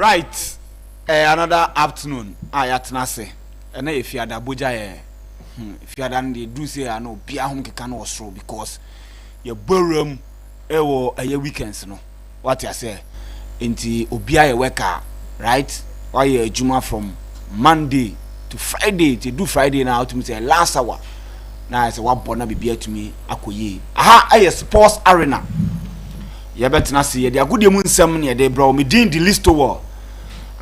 Right. Another afternoon. Ayatnase. And if you had a buja, if you had done the do say I know, be a home can also because your ballroom a year weekends, no. What you say? Into Obia worker, right? Why you Juma from Monday to Friday to do Friday now to me say last hour. Now I say what bona be beer to me, Akoye. Aha, I sports arena. You better not see the good moon ceremony they bro me din the list over.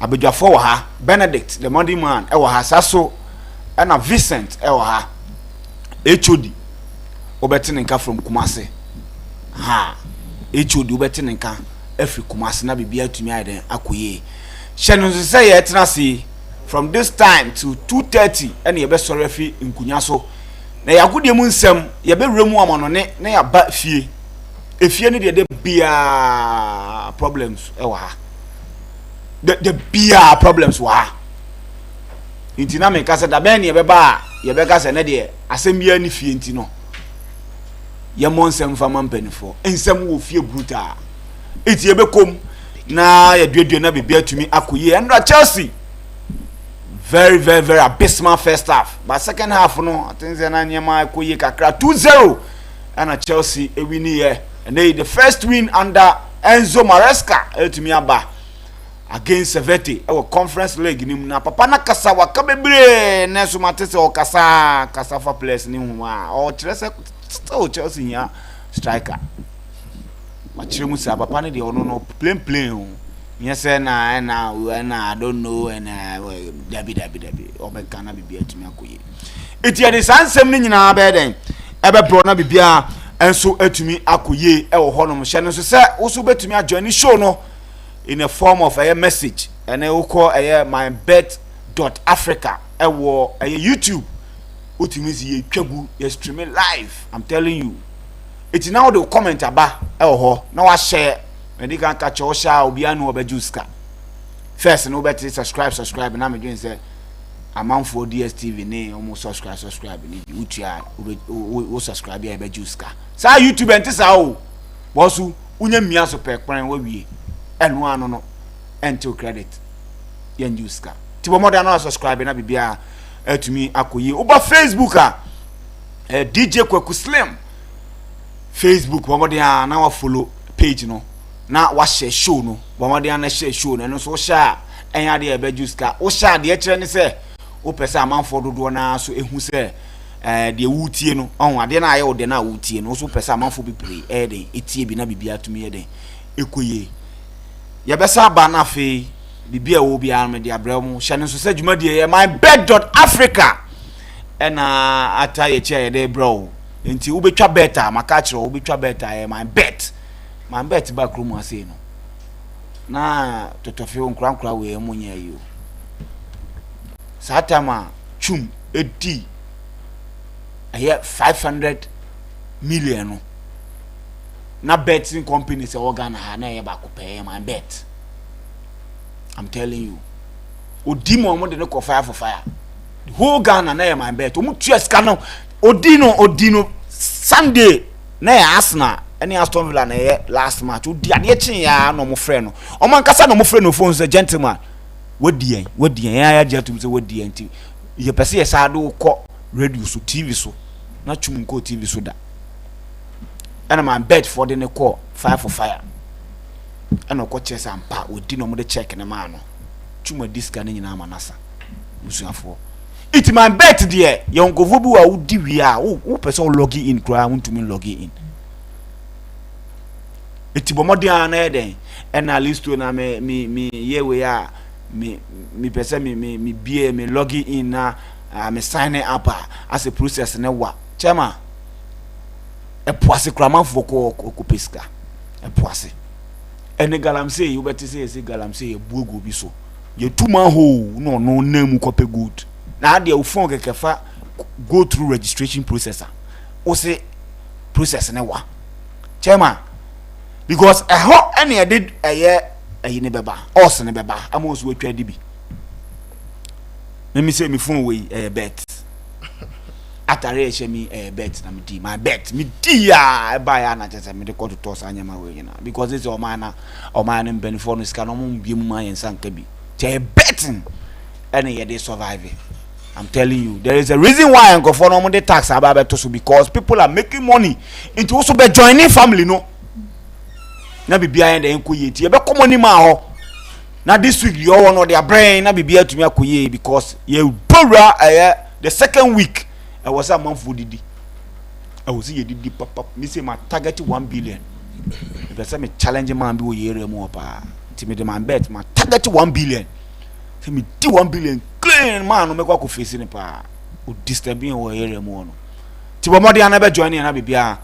Abedwafo ha Benedict the Monday man e ha saso e na Vincent e ha HOD obetinenka from Kumasi ha HOD obetinenka every Kumasi na bibia tumi aiden akoye shenu say ye tena see from this time to 2:30 and ye be sorry fi nkunya so na yagudie mu nsem ye be wremu amono ne na ya ba fie efie ne de bia problems e ha the bia problems wa inti na me kasa da ben ye be ba ye be kasa ne de asem bia ni fie inti no ye monsem fama mpanifo ensem wo fie brutal iti ye be kom na ye duedue na bibia tumi akoye and Chelsea very abysmal first half but second half no I think na nyema akoye kakra 2-0 and Chelsea e win here and they the first win under Enzo Maresca etumi aba against Sevete our conference league ni na papa na kasa waka bebre na so matese o kasa for players ni hu o Chelsea still Chelsea ya striker machire mu sa papa ne de ono no plain o yes na I don't know and dabi o be kana bibia tumi akoye eti ade sansem ni nyina be den ebe bro na bibia enso atumi akoye e wo hono mo hye no so se wo so betumi ajoin show no in a form of a message and I will call a MYBET.AFRICA a YouTube ultimately you streaming live. I'm telling you it's now the comment about now I share when they can catch your share will be an overjuice first no better subscribe and I'm again say amount for DSTV name almost subscribe you subscribe here overjuice so YouTube and this how bosu unye mia so pe kwan we and one no until credit yen use ka ti bo more than subscribe na bibia to me akoye over Facebook DJ Kwaku Slim Facebook bo more than na follow page no na wa share show no bo more than na share show no so share enya de be use ka o share de kire ni se o pesa amanfo dodo na so ehu se de wutie no on ade na aye o de na wutie no so pesa amanfo bi play de etie bi na bibia to me de ekoye ya besa ba na fe bibia wo bia me de abramu hye so se dwuma de MYBET.AFRICA na ata ye che de bro enti wo betwa beta maka kire wo betwa beta MYBET ba krum ase no na totofe nkura we emunya yi o satama chum edi aye 500 million no na betting company say organ ha na ye ba ko pay MYBET. I'm telling you odimo mo de no fire for fire the whole Ghana na ye MYBET o mu tueska no odino Sunday na ye Arsenal any Aston Villa na ye last match odi ade chen ya no mo frɛ no o man kasa no mo frɛ no phone say gentleman wodien ya jetum say wodien ti ye pese ye sa do ko radio so TV so na chum ko TV so da and MYBET for the call fire for fire and no coaches and pa we did no more check na man no chuma diska ni nyina amanasa usuafo it MYBET there yon go vobu wa udi wi a wo person log in kra want to me log in it bomodian na eden and na list na me ye we a me person me bie me log in na me sign up as a process na wa chema e poase kramanfo ko peska e poase ene galamse you better say galamse e buogo bi so ye tuma ho no namu kope good na ade u phone kekefa go through registration processor o say process ne wa chema because e ho ene e did eye ne beba os ne beba amos we twa di bi me say me phone we bet atare ehye mi bet na me di my bet me di ya buy na chese me de ko to toss anyama we nyina because this o man no benefit no sika no mo biem ma yensa nka bi che betting and ye dey survive. I'm telling you, there is a reason why I go for no the tax about to because people are making money into also be joining family no. Na be behind the enkoye ti e be come money ma ho. Na this week you all know their brain na be behind to me akoye because you bora the second week I was a month for didi. I was see didi papa me say my target 1 billion. If say me challenge man be wo yere mu pa. Ti me the man bet my target 1 billion. Say me di 1 billion clean man no make ko face ni pa. O disturbing wo yere mu no. Ti bo modi ana be join na be bia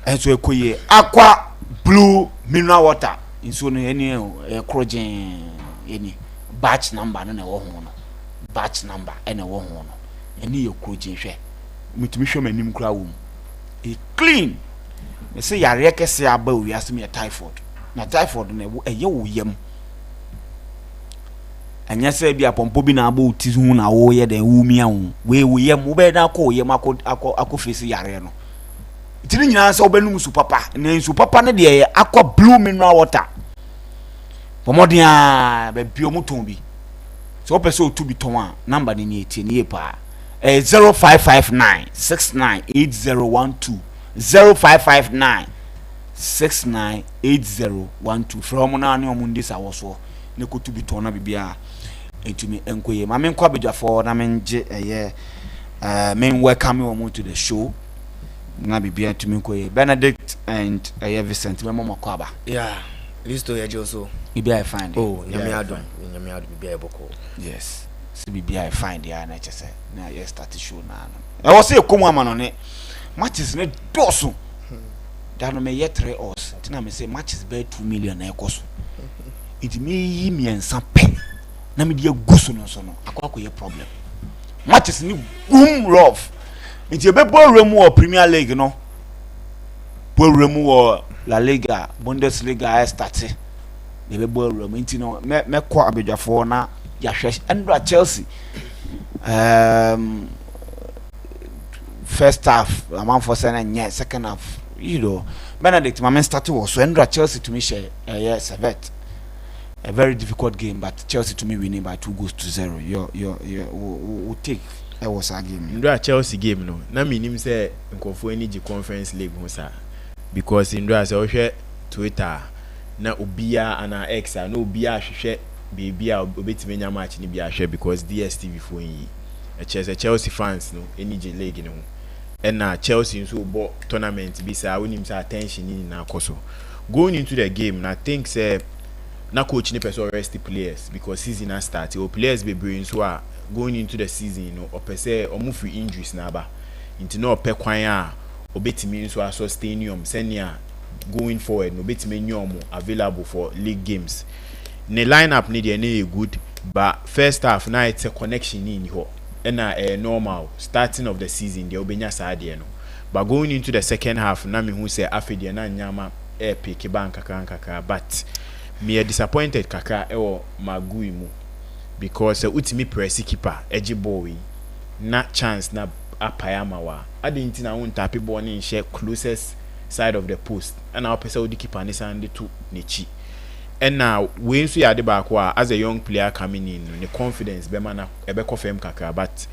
enso ekoye aqua blue mineral water inso no eni krogen eni batch number no na wo ho no. Batch number ene wo ho no. Eni ye krogen hwe. Mitimi hwe manim kra wo mu. E clean. Me say yare kese aba wi asem ya typhoid. Na typhoid na eye wo yam. Anya say bia pompo bi na aba uti hu na wo ye den wo mia wo. We wo yam wo be na akọ yam akọ face yare no. Itini nyina say obenum su papa. Na su papa ne de akọ blue mineral water. Pomodia be bio muton bi. So person otu bi ton a number ni etie ni pa. 0559 698012 0559 698012 from na ne omunde sa woso ne kotu bi ton na bibia entumi enkoye ma men kwa bedwafo na menje men welcome you to the show na bibia entumi enkoye Benedict and Vincent me mama kwaba yeah listo ya joso bibia I find oh nyame adon bibia eboko yes bibia I find ya na chese na ye start show na no e wo se ekomu ama no ne matches ne doso that no me ye 3 hours tina me say matches be 2 million na ekoso it me yi mi ensa pe na me de aguso no so no akwa problem matches ni boom rough it be ball remu or Premier League no ball remu or La Liga Bundesliga start they be ball remu nti no me kwa abedwafo na ya hwe Andra Chelsea first half amount for second half you know Benedict my man started was so Andra Chelsea to me share Servette a very difficult game but Chelsea to me winning by 2-0 we take that was a game Andra Chelsea game no na me nim say nkofo ani gi Conference League ho sa because Andra say o hwe Twitter na obia ana X na obia hwehwe baby a obetime nya match ni bia hwe because DStv phone yi Chelsea fans no any league no and na Chelsea nso bo tournament bi sa wonim say attention ni na akoso going into the game na think say na coach ni person rest the players because season has started or players be bring so a going into the season you know or per se or move free injuries na ba into no pe kwan a obetime nso a sustain senior going forward no obetime nyom available for league games. The lineup need any good, but first half now it's a connection in here. And a normal starting of the season the obenya sade no. But going into the second half, na me who say afedi na nyama pick bank kaka but me a disappointed kaka ewo magui mu because ultimate press keeper eji boy na chance na apayama wa. Adinti na won tap ball ni share closest side of the post and our person would keep an sande to nechi. And now we so ya de back as a young player coming in the confidence be man ebe confirm kaka but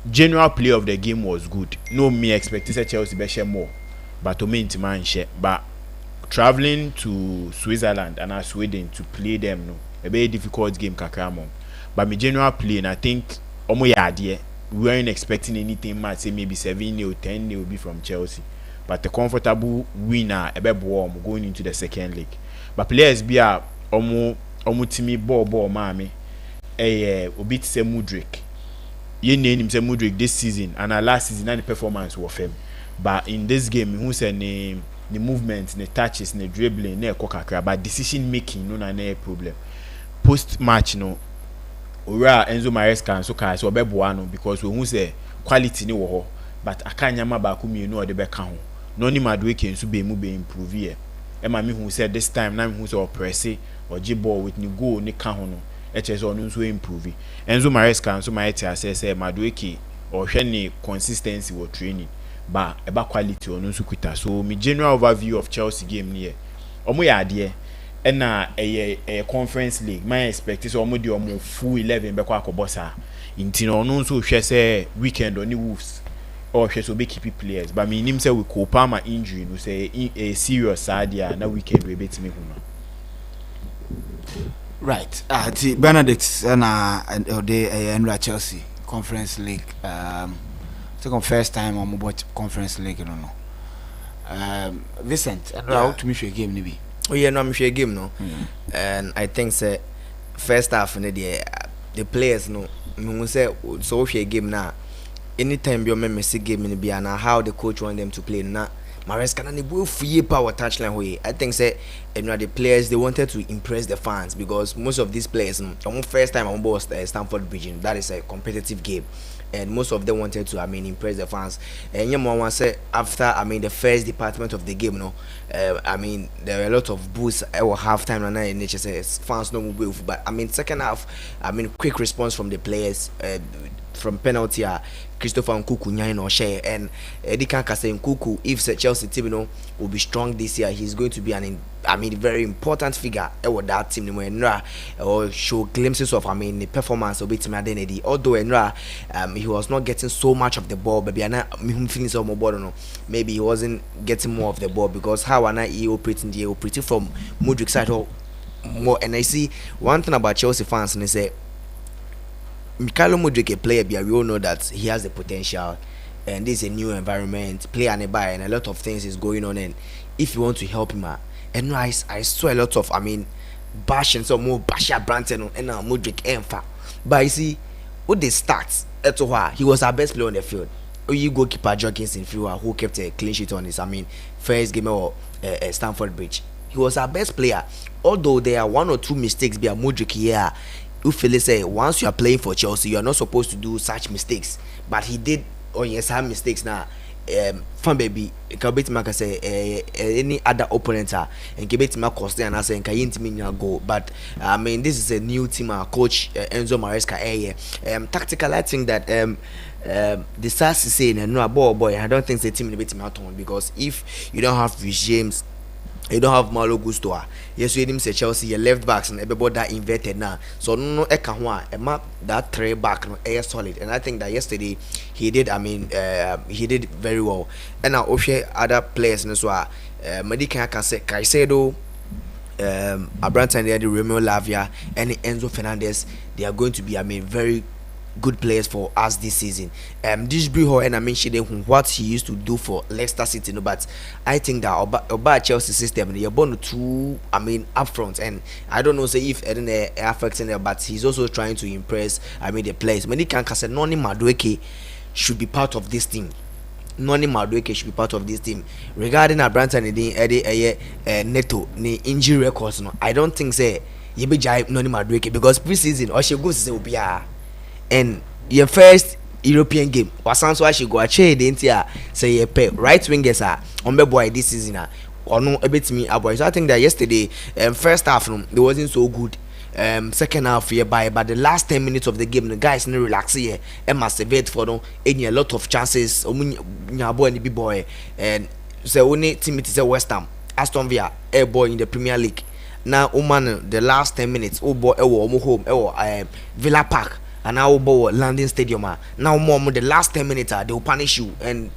general play of the game was good. No me expect say Chelsea be share more but to me man share but traveling to Switzerland and Sweden to play them no a very difficult game kaka mo but me general play and I think omo ya de we weren't expecting anything much say maybe 7-0 or 10-0 will be from Chelsea but the comfortable winner ebe bo going into the second leg. But players be a omu timi ball mami obi say Mudrik ye name say Mudrik this season and last season and the performance was him but in this game who say the movements the touches the dribbling na kokakra but decision making no na problem post match no ora Enzo Maresca so kai so obeboa no because we who say quality ni wo ho but akanyama ba ku mienu o de be ka ho no ni Madueke nso be mu be improve here. Emma me who said this time now who say press or ball with ni goal ni ka ho no e che so no so improve Enzo Maresca so my say Madueke or any consistency or training but about quality or no sukuta. So my general overview of Chelsea game here omo ya ade and a conference league my expectation omo de omo full 11 be kwa akobosa inti no no so hwe say weekend on the Wolves or hwe so be keep players but me nim say we Kopama injury no say a serious sadia na weekend we betime huma. Right. The Benedict and the Chelsea Conference League. Second first time on mobile Conference League, you know. Vincent, how to miss your game, maybe. Oh yeah, no, I'm sure game no. And I think say first half in the players no. Me say so if game now. Anytime you remember see game in the be and how the coach want them to play now. Maresca and the boy free power touchline way. I think say the players they wanted to impress the fans because most of these players first time on board Stamford Bridge, that is a competitive game. And most of them wanted to impress the fans. And you want say after the first department of the game there were a lot of boos at half time and in HSS fans no move but second half quick response from the players from penalty Christopher Nkuku nine or share and Eddie Kanka saying Nkuku if Chelsea team will be strong this year he's going to be very important figure with that team or show glimpses of the performance of team identity although he was not getting so much of the ball but feeling so more maybe he wasn't getting more of the ball because how he operating from Mudryk side or more and I see one thing about Chelsea fans and they say Mikhailo Mudryk a player, we all know that he has the potential and this is a new environment, player nearby and a lot of things is going on and if you want to help him and I saw a lot of bash and some more Basha Branton and now Mudryk Enfa. But you see, what they start he was our best player on the field. You goalkeeper Jorgensen who kept a clean sheet on his first game or Stamford Bridge. He was our best player. Although there are one or two mistakes by Mudryk here. You feel say once you are playing for Chelsea, you are not supposed to do such mistakes. But he did some mistakes now. Fan baby, can say any other opponent and give it to my cost and I say can go. But this is a new team. Coach Enzo Maresca. Tactical, I think that the stars is saying and no boy. I don't think the team will be on because if you don't have Rich James. You don't have Malo Gusto. Yes, you didn't say Chelsea, your left backs and everybody that inverted now. So no map that three back no air solid. And I think that yesterday he did he did very well. And now other players as well. Medika can say Caicedo, Abranta and Romeo Lavia and Enzo Fernandez, they are going to be very good players for us this season. This Briho and mentioned what he used to do for Leicester City, but I think that about Chelsea system you're born to up front, and I don't know say if Eden affecting there, but he's also trying to impress the players. Many can say Noni Madueke should be part of this team. Noni Madueke should be part of this team. Regarding Abranta and Neto ni injury records, I don't think say you be jive Noni Madueke because preseason or she goes to be and your first European game was so she go a trade into say you pay right wingers on the boy this season or no a bit me boy. So I think that yesterday first half it wasn't so good. Second half but the last 10 minutes of the game the guys no relax here and masturbate for them any a lot of chances boy and so only team it is a West Ham Aston Villa a boy in the Premier League now the last 10 minutes boy home Villa Park and now London Stadium now more the last 10 minutes they will punish you and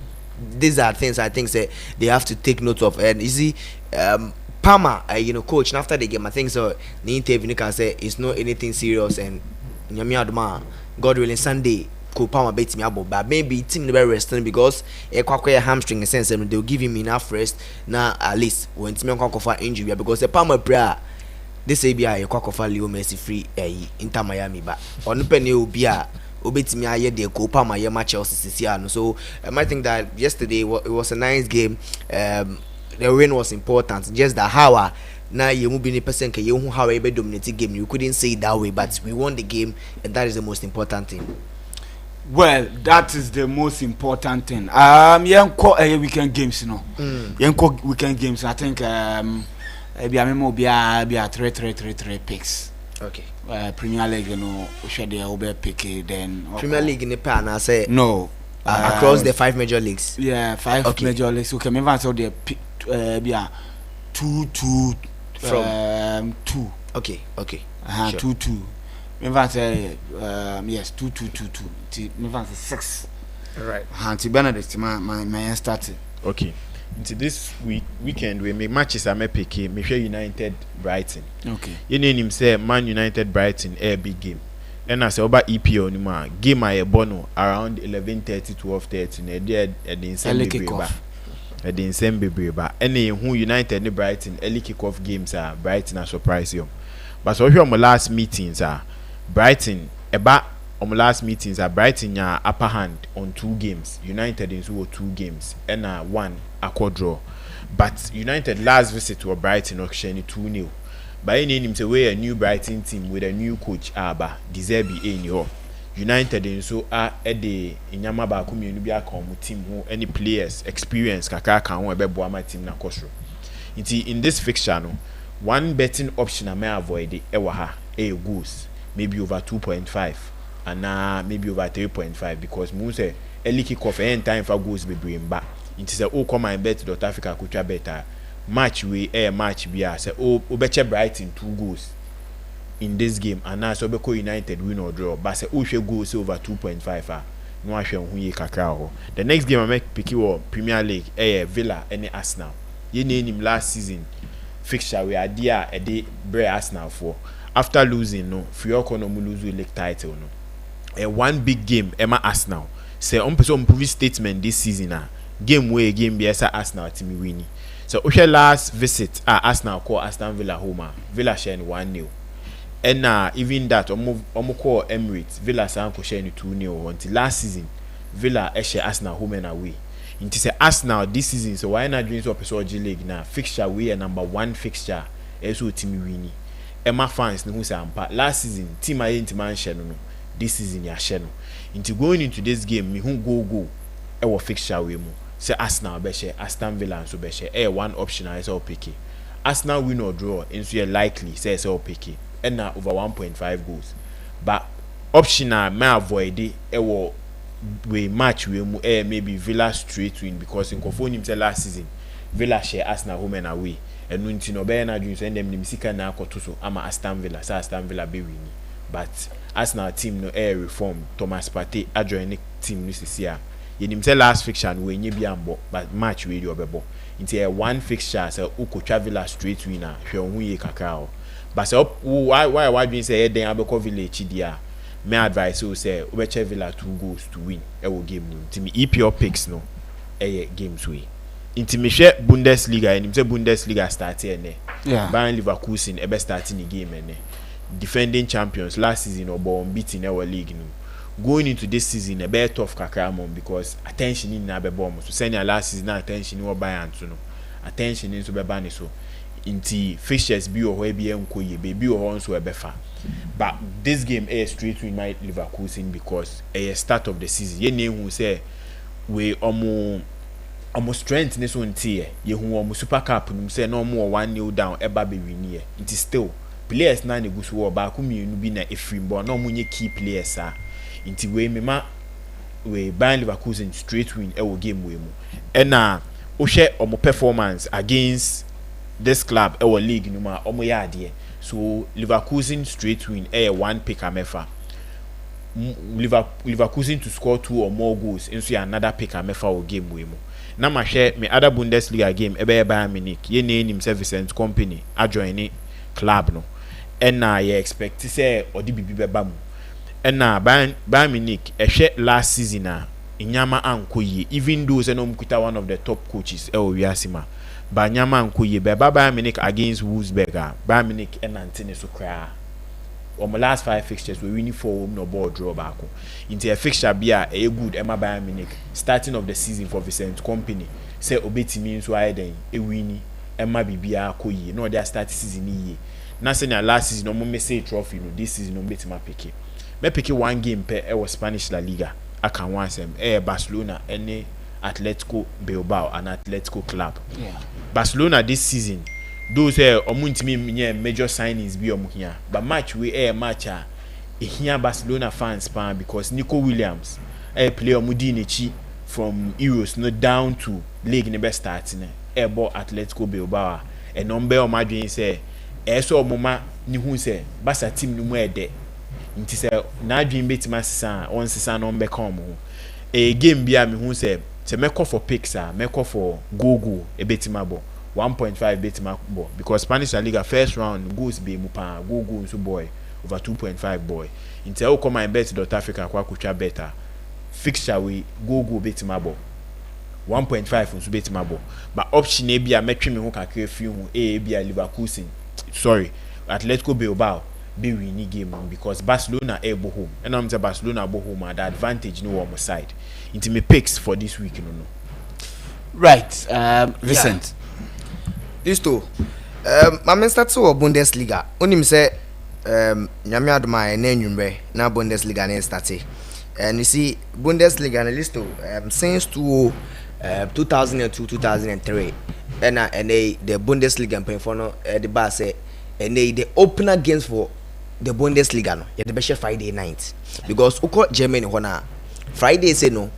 these are things I think say they have to take note of. And you see Palmer coach after the game I think so the interview can say it's not anything serious and God willing Sunday Palmer beats me up but maybe team never resting because a hamstring in sense they'll give him enough rest now at least when team for injury because the Palmer prayer this ABI a Kwakofa Leo Messi free Inter Miami but on penny will be a obetimi aye de Copa Miami Chelsea so I think that yesterday it was a nice game. The win was important just that how now you move in a person can you how a dominating game you couldn't say it that way but we won the game and that is the most important thing. Well, that is the most important thing. Weekend games weekend games I think be a 3 picks. Okay. Premier League, you know, should they over pick it then? Premier League in the pan, I say No. Across the 5 major leagues. Yeah, 5 major leagues. Okay, maybe so they pick 2 from 2. Okay. Sure. 2. Maybe say yes 2. Maybe say 6. Right. To Benedict, my started. Okay. Into this weekend we make matches I may pick me share United Brighton. Okay. You name him say Man United Brighton a big game. And as about EPL ni ma game I bono around 11:30 12:30 na dey at the insane bebreba. Any who United ni Brighton early kick-off games are Brighton a surprise you. But so here my last meetings are Brighton last meetings are Brighton ya upper hand on 2 games. United in 2 games and 1 a draw. But United last visit to Brighton auction 2-0. By any name say we a new Brighton team with a new coach Aba deserve be in your United in so a de inyama ba ko mienu bi aka omo team who any players experience kakra kan ho ebebo ama team na kosro. In this fixture no one betting option I may avoid e wa ha goals maybe over 2.5 and maybe over 3.5 because mo say early kick off any time for goals be bring back. It is a come and bet.Africa kucha better match we match be say beche Brighton 2 goals in this game and now so be United win or draw but say hwe goals over 2.5 no ahwe hu ye kakra ho. The next game I make pick you Premier League Villa and Arsenal. Ye name last season fixture we are there a day bre Arsenal for after losing no Fioko no lose league title no one big game Emma Arsenal say on person prove statement this season game be Arsenal team winning. So okay last visit Arsenal call Aston Villa home Villa share 1-0 and even that omo call Emirates Villa sanko share 2-0 until last season Villa share Arsenal home and away. It is Arsenal this season so why not dreams of episode G League now fixture we number 1 fixture so team winning. Emma fans no who say last season team ain't man share no this season ya share no. Into going into this game me who go e fixture we mu say Arsenal be share Aston Villa so be share one option I say pick Arsenal win or draw and so likely say pick and now over 1.5 goals but option may avoid it we match we maybe Villa straight win because in confirm say last season Villa share Arsenal home and away and no ntino be na dream send them sika na akoto so ama Aston Villa say Aston Villa be win but Arsenal team no reform Thomas Partey adjoin team no sisia ye nim say last fixture we nye bi ambo but match we dey obebo into one fixture say ukotwa Villa straight winner hwe ohun ye kakra o but say why dream say den abeko village dia my advice you say Ubeche Villa 2 goals to win will game no me EPL picks no games way into me share Bundesliga and say Bundesliga start here Bayern Leverkusen ebe starting the game defending champions last season or unbeaten our league no going into this season a bit tough kakra because attention in na be bomb so send your last season attention in Bayern so no attention in so be ban so inti fixtures bi o ho bi enkoye be o so ebefa but this game straight win my Leverkusen because start of the season ye name who say we almost strength ne so ntie ye hu almost super cup num say no more 1-0 down eba be win here it is still players na negusu wo ba ku mienu bi na efrim bo na omunye key players inti we mema we Bayern Leverkusen straight win game we mu na o share omo performance against this club our league numa omo ya ade so Leverkusen straight win one pick amefa Leverkusen to score 2 or more goals into another pick amefa or game we mu na ma share me other Bundesliga game Bayern Munich ye name Servicent company adjoin club no na ye expect to say odi bibi beba mu na Bayern Munich share last season inyama ankoye even though say no mkuta one of the top coaches wiasima Banyama nkoye be Bayern Munich against Wolfsburg Bayern Munich enantene so kra on the last 5 fixtures we winning 4 home no ball draw back into a fixture bia good Emma Bayern Munich starting of the season for Vincent company say obetimi so aiden winning Emma bibia koye no their start season ye na say na last season no mo say trophy no this season no betima pick me pick one game per was Spanish La Liga aka one sem Barcelona any Atletico Bilbao and Atletico Club. Yeah. Barcelona this season those omuntimi nye major signings bi here, but match we match here Barcelona fans pan because Nico Williams play omudi from Euros no down to league in the best starting ball Atletico Bilbao and number of my dream say so mama ni hu say Barca team no more de nti say na dream betima sisa on sisa number come a game bia me hu say meko for picks meko for go betima ball 1.5 betima ball because Spanish La Liga first round goes be mupa go so boy over 2.5 boy nti o come MYBET.AFRICA kwa kutwa better fixture we go betima ball 1.5 nso betima ball but option e bia metwe me ho kakra fi hu bia Leverkusen sorry Atletico Bilbao be winning game because Barcelona able home and I'm say Barcelona able home at the advantage no on my side into me picks for this week no right Vincent this too my start to Bundesliga onim say nyame adoma na enwumre na Bundesliga na start and you see Bundesliga na list since 2002-2003 and the Bundesliga playing for no the bar say and the opener games for the Bundesliga no yeah the best Friday night because uko Germany hona Friday say no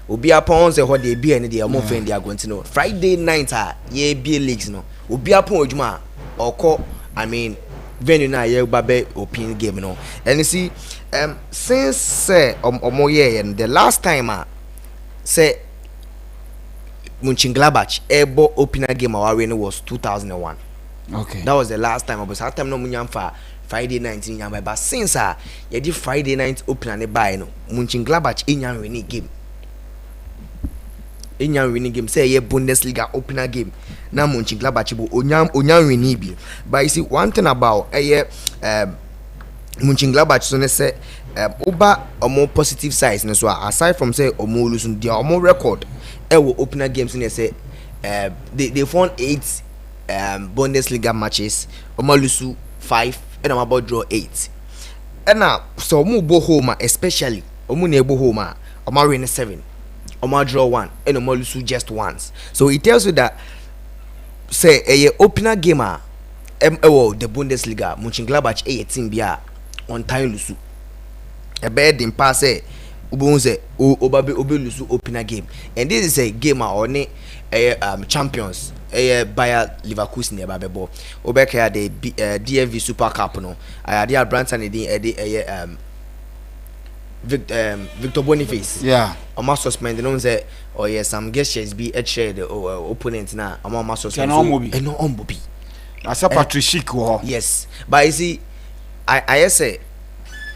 obi upon say ho dey be and dey am friend dey going to know Friday night ye be leagues no obi upon ojuma oko I mean venue na ye babe open game no and you see since say omoye and the last time say Mönchengladbach ebo opener game our win was 2001. Okay, that was the last time. But that time no munyam for Friday night in Yamba. But since you did Friday night opener ne buy no Mönchengladbach in winning game. In winning game say ye Bundesliga opener game. Now Mönchengladbach bo onyam winning bi. But you see one thing about Mönchengladbach so ne say over a more positive side so aside from say omo lose their omo record will opener games in say they won 8 Bundesliga matches omo lose 5 and I'm about draw 8 and now so omo bo home especially omo na ebo home omo win 7 omo draw 1 and omo lose just once so it tells you that say a opener game the Bundesliga Mönchengladbach a team bia on time lose a bed in pass ubunze obabe lose opener game and this is a game only champions Bayer Leverkusen e babebo obeka the DFB Super Cup no ade Branson Victor Boniface almost suspended no say oh yes some gestures be share the opponent na almost suspended no ombobi as a Patrick yes but you see I say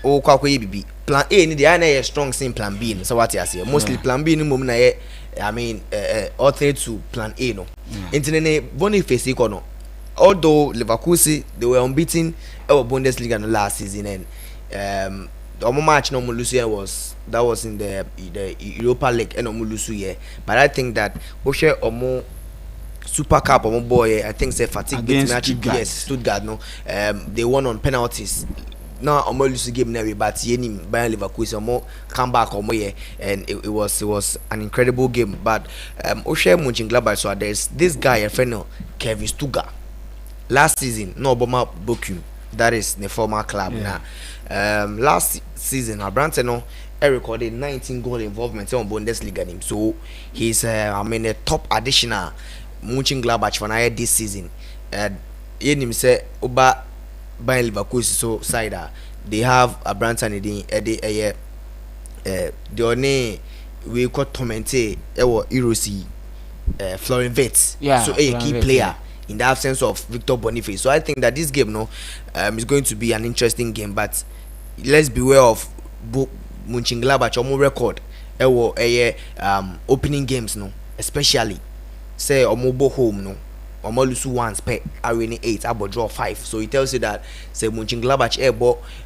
o kwa bibi plan A ni dey na strong sin plan B so what you say mostly plan B ni mum na I mean alternate to plan A no intene Boniface iko although Leverkusen they were unbeaten in Bundesliga no last season and the match no lose was in the Europa League and no lose here but I think that o share omo Super Cup omo boy I think say fatigue match Stuttgart no they won on penalties. Now omo lose game na we but yenim Bayer Leverkusen omo come back omo here and it was an incredible game but Oshe Mönchengladbach so there's this guy a friend Kevin Stuttgart last season no Obama Bochum that is the former club now last season Branson no recorded 19 goal involvement on Bundesliga team so he's I mean a top additional Mönchengladbach for now this season yenim say oba Bayer Leverkusen so side they have a Branson the only we got tormented Erosi Florian Wirtz so a key player in the absence of Victor Boniface so I think that this game is going to be an interesting game but let's beware of Mönchengladbach omo record opening games especially say omo bo home omo lose once per winning 8 about draw 5 so it tells you that say Mönchengladbach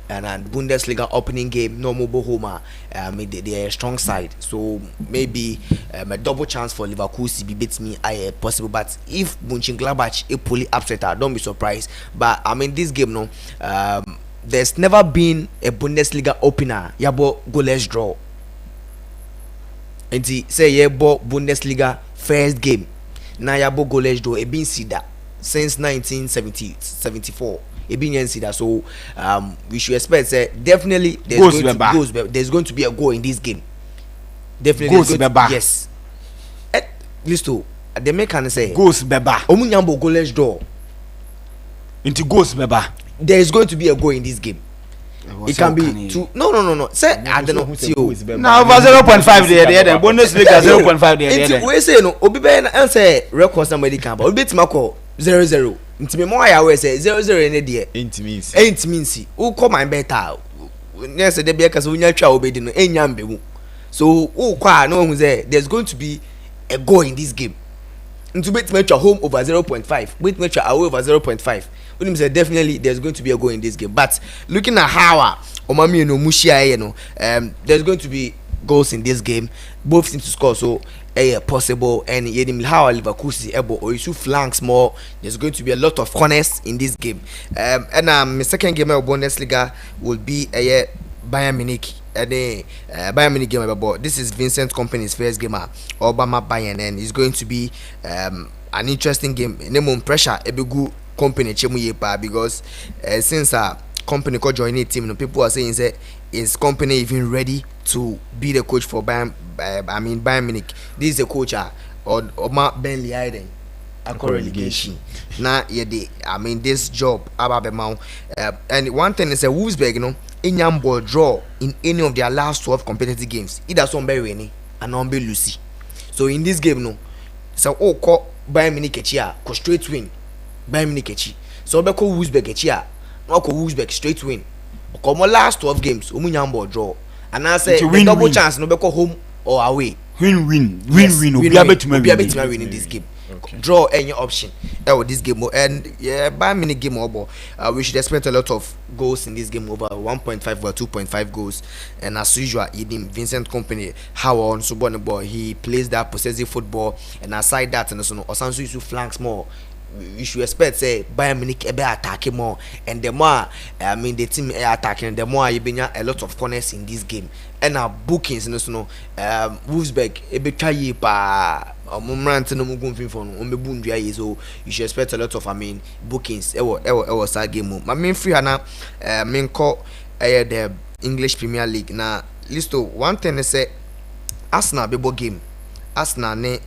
and Bundesliga opening game no more home they are strong side so maybe a double chance for Leverkusen be beats me possible but if Mönchengladbach fully upset don't be surprised but I mean this game there's never been a Bundesliga opener yabo goalless draw and say yabo Bundesliga first game na yabo goalless draw e bin sida since 1974. So we should expect definitely there's going to be a goal in this game. Definitely goals yes. At least the man can say goals beba. Omunyambo goalless draw. Into goals beba. There is going to be a goal in this game. It can be two. No. Say I don't know. Now over 0.5 there. Bundesliga 0.5 there. We say no. Obibe and say record somebody can. But Obibe timako 0-0. Into me more I say 0-0 in there. Ain't means. Who come my better? Yes, the be because we try obey no enyambe. So who kwa no who say there's going to be a goal in this game. Into bet match home over 0.5. Bet match away over 0.5. When say definitely there's going to be a goal in this game. But looking at how Omami no Mushia, there's going to be goals in this game. Both teams to score, so possible. And how Leverkusen able or issue flanks more. There's going to be a lot of corners in this game. And my second game of Bundesliga will be Bayern Munich. Bayern Munich game about this is Vincent Kompany's first game Obama Bayern, and it's going to be an interesting game. No pressure Ebegu Company chemu yepa because since Company could join a team, people are saying that is Company even ready to be the coach for Bayern Munich. This is a coach or Benley Aiden relegation. Now this job about and one thing is a Wolfsburg Inyam ball draw in any of their last 12 competitive games. Either some be winning and some be losing. So in this game so call Bayern Munich ko straight win. Bayern Munich so be ko Wolfsburg no ko Wolfsburg straight win. Come last 12 games Inyam ball draw. And I say the double chance no be ko home or away. Win. Obi abetuma win in this game. Okay. Draw any option this game and Bayern Munich game over. We should expect a lot of goals in this game over 1.5 or 2.5 goals. And as usual, Vincent Kompany, how on Subon ball he plays that possessive football, and aside that, and also Osansu used to flanks more. We should expect Bayern Munich attacking more, and the more the team attacking, the more you bring a lot of corners in this game. And our bookings, Wolfsburg try so you should expect a lot of bookings. That game. My main free main call the English Premier League. Now, list one thing is Arsenal bebo game. Arsenal ne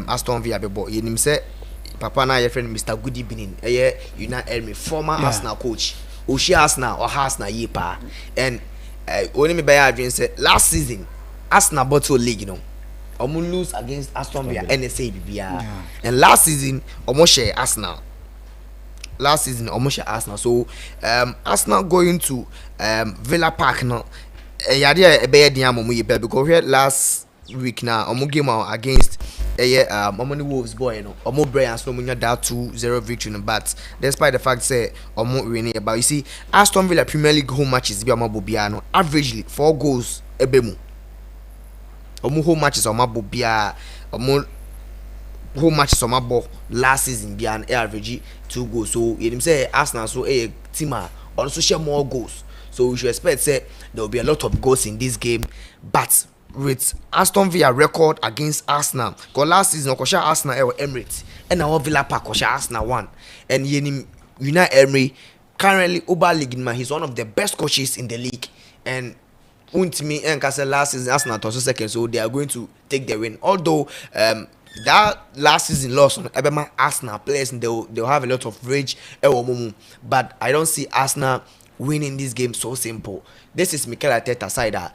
Aston Villa bebo. You say Papa na your friend Mr. Good evening. United former Arsenal coach. Oshi Arsenal or Arsenal yepa. And only me by our say last season Arsenal bottle league almost lose against Aston Villa NSA BBR. And last season almost share Arsenal. So Arsenal going to Villa Park now. Because here last week now game against Wolves boy Brian that 2-0 victory, but despite the fact say winning, but you see Aston Villa Premier League home matches be averagely 4 goals ebemu. Home matches on my bobia home matches on my ball last season be an average 2 goals. So you say Arsenal so a team also share more goals. So we should expect there will be a lot of goals in this game. But with Aston Villa record against Arsenal, because last season Arsenal Emirates and our Villa Park Arsenal won. And Unai Emery currently Uber League he's one of the best coaches in the league. And me and Castle last season Arsenal also second, so they are going to take the win. Although that last season loss on Arsenal players, they'll have a lot of rage, but I don't see Arsenal winning this game so simple. This is Mikel Arteta side that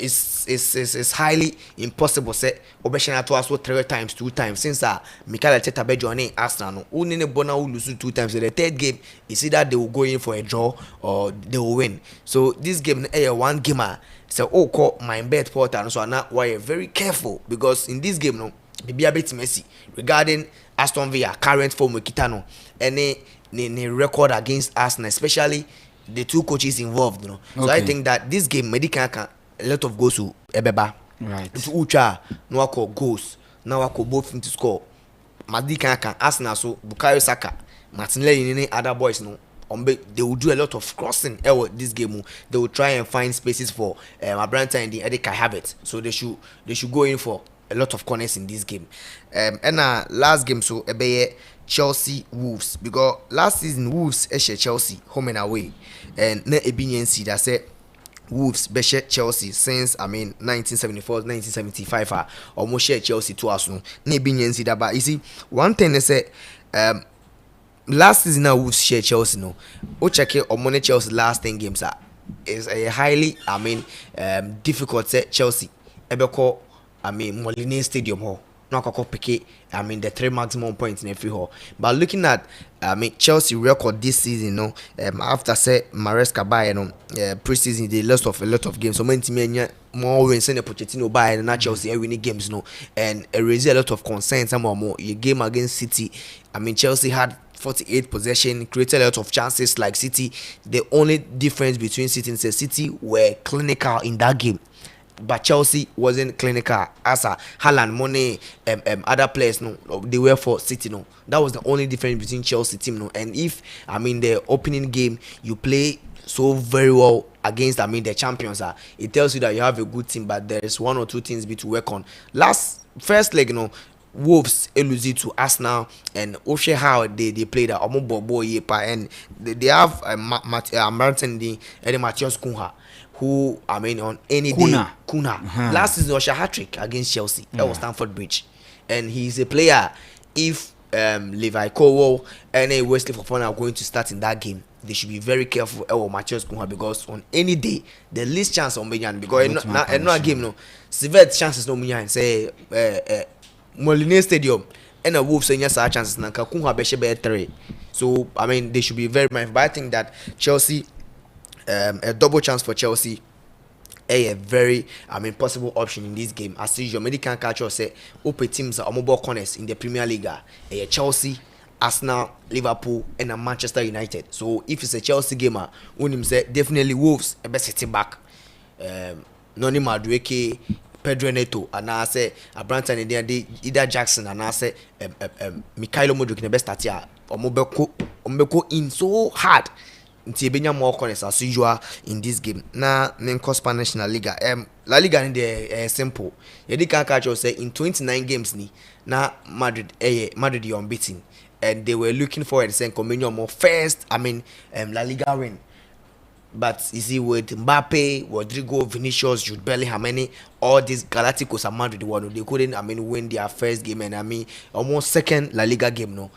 it's highly impossible say Obeshana to us 2 times since Mikel Arteta be joining Arsenal. Only Bona will lose 2 times. So the third game is either they will go in for a draw or they will win. So this game one gamer so call my bet portal, so now why very careful because in this game maybe a bit messy regarding Aston Villa current form with Kitano any record against Arsenal, especially the 2 coaches involved. So I think that this game medical can a lot of goals to Ebeba. Right. To Ucha, no call goals. Now I call both to score. Madika can Arsenal so Bukayo Saka, Martinelli and other boys they will do a lot of crossing this game. They will try and find spaces for Abranta and the Edeka Habit. So they should go in for a lot of corners in this game. And last game so Chelsea Wolves, because last season Wolves Chelsea home and away, and na ebinyensi that said Wolves beshe Chelsea since 1974 1975 almost share Chelsea to us no na ebinyensi that. But you see one thing they say last season Wolves share Chelsea no o check it on Chelsea last 10 games is a highly difficult set Chelsea ebeko Molineux Stadium hall no akoko pick the 3 maximum points in every hall. But looking at Chelsea record this season, no, after say Maresca buy preseason they lost of a lot of games. So many teams more wins than Pochettino buy and not Chelsea winning games, no, and raise a lot of concerns. Some more your game against City. Chelsea had 48 possession, created a lot of chances like City. The only difference between City and City were clinical in that game. But Chelsea wasn't clinical as a Haaland, Money, other players, no, they were for City, no. That was the only difference between Chelsea team, no. And if the opening game you play so very well against the champions, it tells you that you have a good team, but there is 1 or 2 things to work on. First leg, Wolves lose to Arsenal, and Oshe how they played that and they have Martin and Matthias Cunha, who on any day Kuna. Last season was a hat-trick against Chelsea. That was Stamford Bridge, and he's a player. If Levi Colwill and Wesley Fofana are going to start in that game, they should be very careful about Matthias Cunha, because on any day the least chance on Benyan, because not a game, no severe chances no Benyan say Molineux Stadium and a Wolves and yes chances na Cunha be 3. So they should be very mindful. But I think that Chelsea, a double chance for Chelsea, a very possible option in this game. As usual, medical culture say open teams are mobile corners in the Premier League. Chelsea, Arsenal, Liverpool, and Manchester United. So if it's a Chelsea gamer, when him say definitely Wolves a best sitting back. Noni Madueke, Pedro Neto, and I say a Branton and either Jackson and I say Mikhailo Modric the best at here or Mobeko in so hard. Ntibenya more corners as usual in this game. Na Menko Spanish na Liga. La Liga in the simple. Yedi can catch us say in 29 games ni na Madrid unbeaten, and they were looking forward to saying Comunio more first. La Liga win. But you see with Mbappe, Rodrigo, Vinicius, Jude Bellingham, all these Galacticos and Madrid won. They couldn't win their first game and almost second La Liga game no.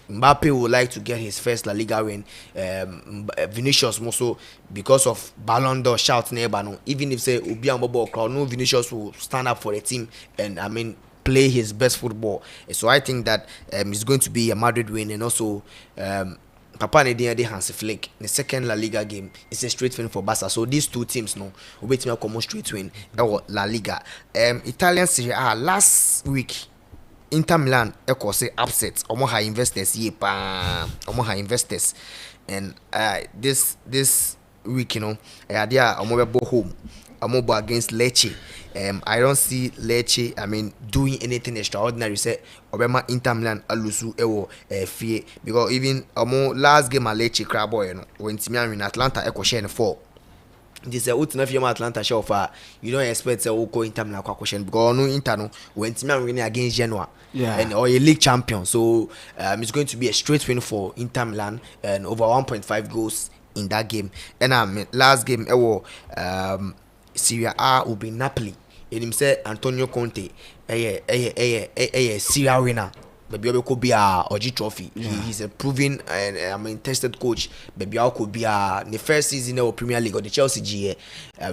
Mbappe would like to get his first La Liga win. Vinicius also, because of Ballon d'Or shout neighbor, no. Even if say Ubi and Bobo crowd, no, Vinicius will stand up for the team and play his best football. So I think that it's going to be a Madrid win, and also Papa Nedine Hansi Flick. The second La Liga game is a straight win for Barca. So these two teams will be to come straight win La Liga. Italian Serie A last week. Inter Milan say upset omo high investors investors, and this week they are omo be home omo against Lecce. I don't see Lecce doing anything extraordinary. Say obema Inter Milan alusu fear, because even last game at Lecce crab boy when Timian in Atlanta share 4. This is a film Atlanta show for you don't expect to go Inter Milan question, because no Inter no when Timian winning against Genoa, and or a league champion. So it's going to be a straight win for Inter Milan and over 1.5 goals in that game. And last game Serie A will be Napoli. And him say Antonio Conte a Serie winner. Baby could be a Oji Trophy. He's a proven and tested coach. Baby could be the first season of Premier League or the Chelsea GA.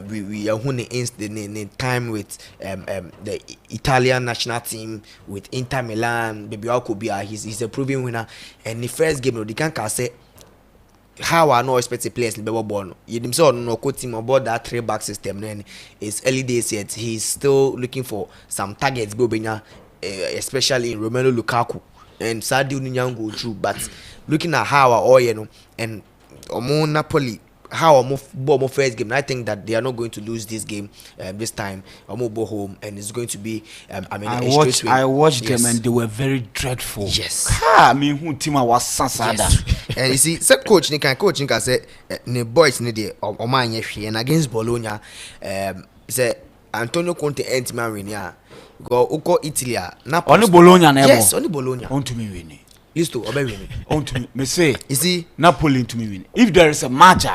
We are winning the time with the Italian national team with Inter Milan. Baby could be he's a proven winner. And the first game, they can't say how I know expected players in the ball. You himself no coach him about that 3-back system. Then it's early days yet. He's still looking for some targets. Especially in Romelu Lukaku and Sadio Nyango through, but looking at how and Napoli, how Bomo first game, I think that they are not going to lose this game this time. Omo home, and it's going to be I watched them and they were very dreadful. Yes. Who team was Sansada. And you see, said coach say ne boys ne de and against Bologna, say Antonio Conte ent man win ya. Go uko Italy Napoli. Only Bologna never. Yes, only Bologna. On to me win. Used to obey win. On to me say. You see, Napoli to me win. If there is a match,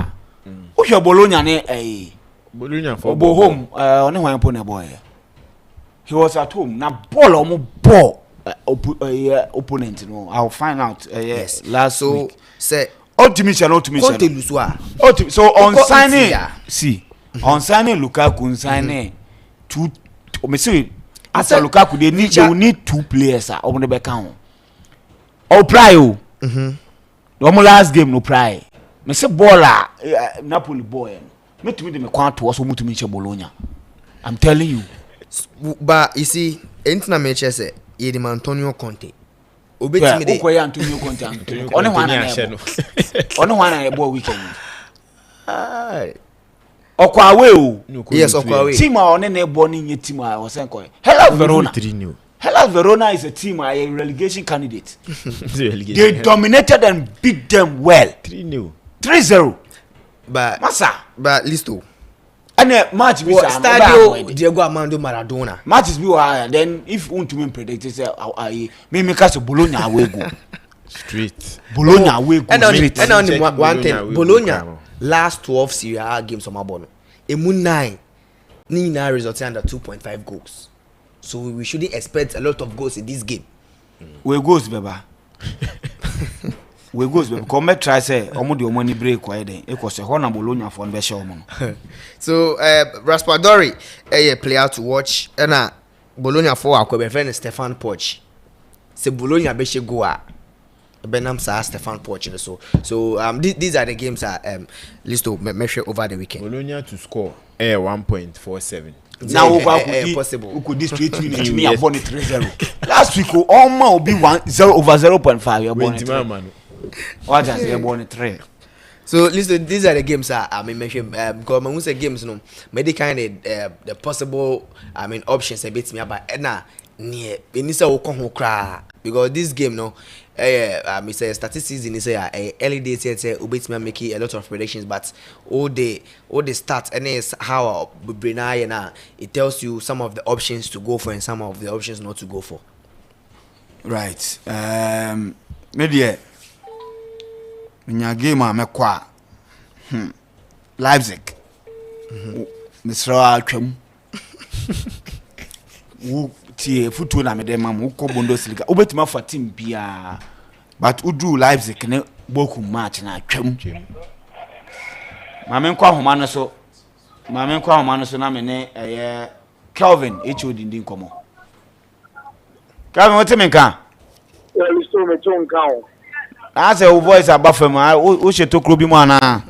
who your Bologna ne Bologna for Obo home. Only one pon boy. He was at home. Now ball or ball opponent. No, I'll find out. yes. Last So week. say Ultimate, ultimate. Conte Luswa. So on Uko signing, Italy. see, on signing Lukaku, signing two. Me say after Lukaku, they will need two players. On the back count. Oh, Pryo. The last game no Pryo. Me say baller Napoli boy. Me to me the me quant was to me Bologna. I'm telling you. But you see, Entina Meche say Yedim Antonio Conte. Yeah, Obetimi de. Okoye Antonio Conte. Only one and only one and a boy weekend. Aye. Okwa away o. Yes, Okwa away. Team on any born in your team I was saying. Hellas Verona. 3-0. Hellas Verona is a team a relegation candidate. They They dominated and beat them well. 3-0. 3-0. But Listo. And the match be Stadio Diego Armando Maradona. matches be higher. Then if want to mean predict say me make us Bologna away go. Straight. Bologna away go. And on Check one thing, Bologna Bologna last 12 Serie A games on Mabono. Emu 9. Nina resulted under 2.5 goals. So we shouldn't expect a lot of goals in this game. We goes beba. We goes beba. Come try say omo the money break kwa eden. E ko se ho na Bologna for be show omo. So Raspadori a player to watch and Bologna for our friend Stefan Poch. Say Bologna be she go a Benham sa Stefan Poch so these are the games Listo measure over the weekend. Bologna to score 1.47. Now over possible. Who could this straight win to me a bonnet 3-0. Last week Oma will be 1-0 over 0.5 your bonnet. What does your bonnet 3? So listen, these are the games I mean mention because when we say games no maybe kind of the possible options a bit me about na near inisa wo kon ho kra because this game no me say statistics in say early days say obetime make a lot of predictions but all the stats and is how Brina na it tells you some of the options to go for and some of the options not to go for. Right. Maybe nya game a mekwa Leipzig Misra atwam wo tie futu na mede mam wo ko Bundesliga obetima fa team bia but udu Leipzig ne boku match na atwam mamen kwa homa no so na me ne Kelvin HOD ndin komo Kelvin what me kan Listo me ton kan I say your voice about from who should talk Ruby Mana.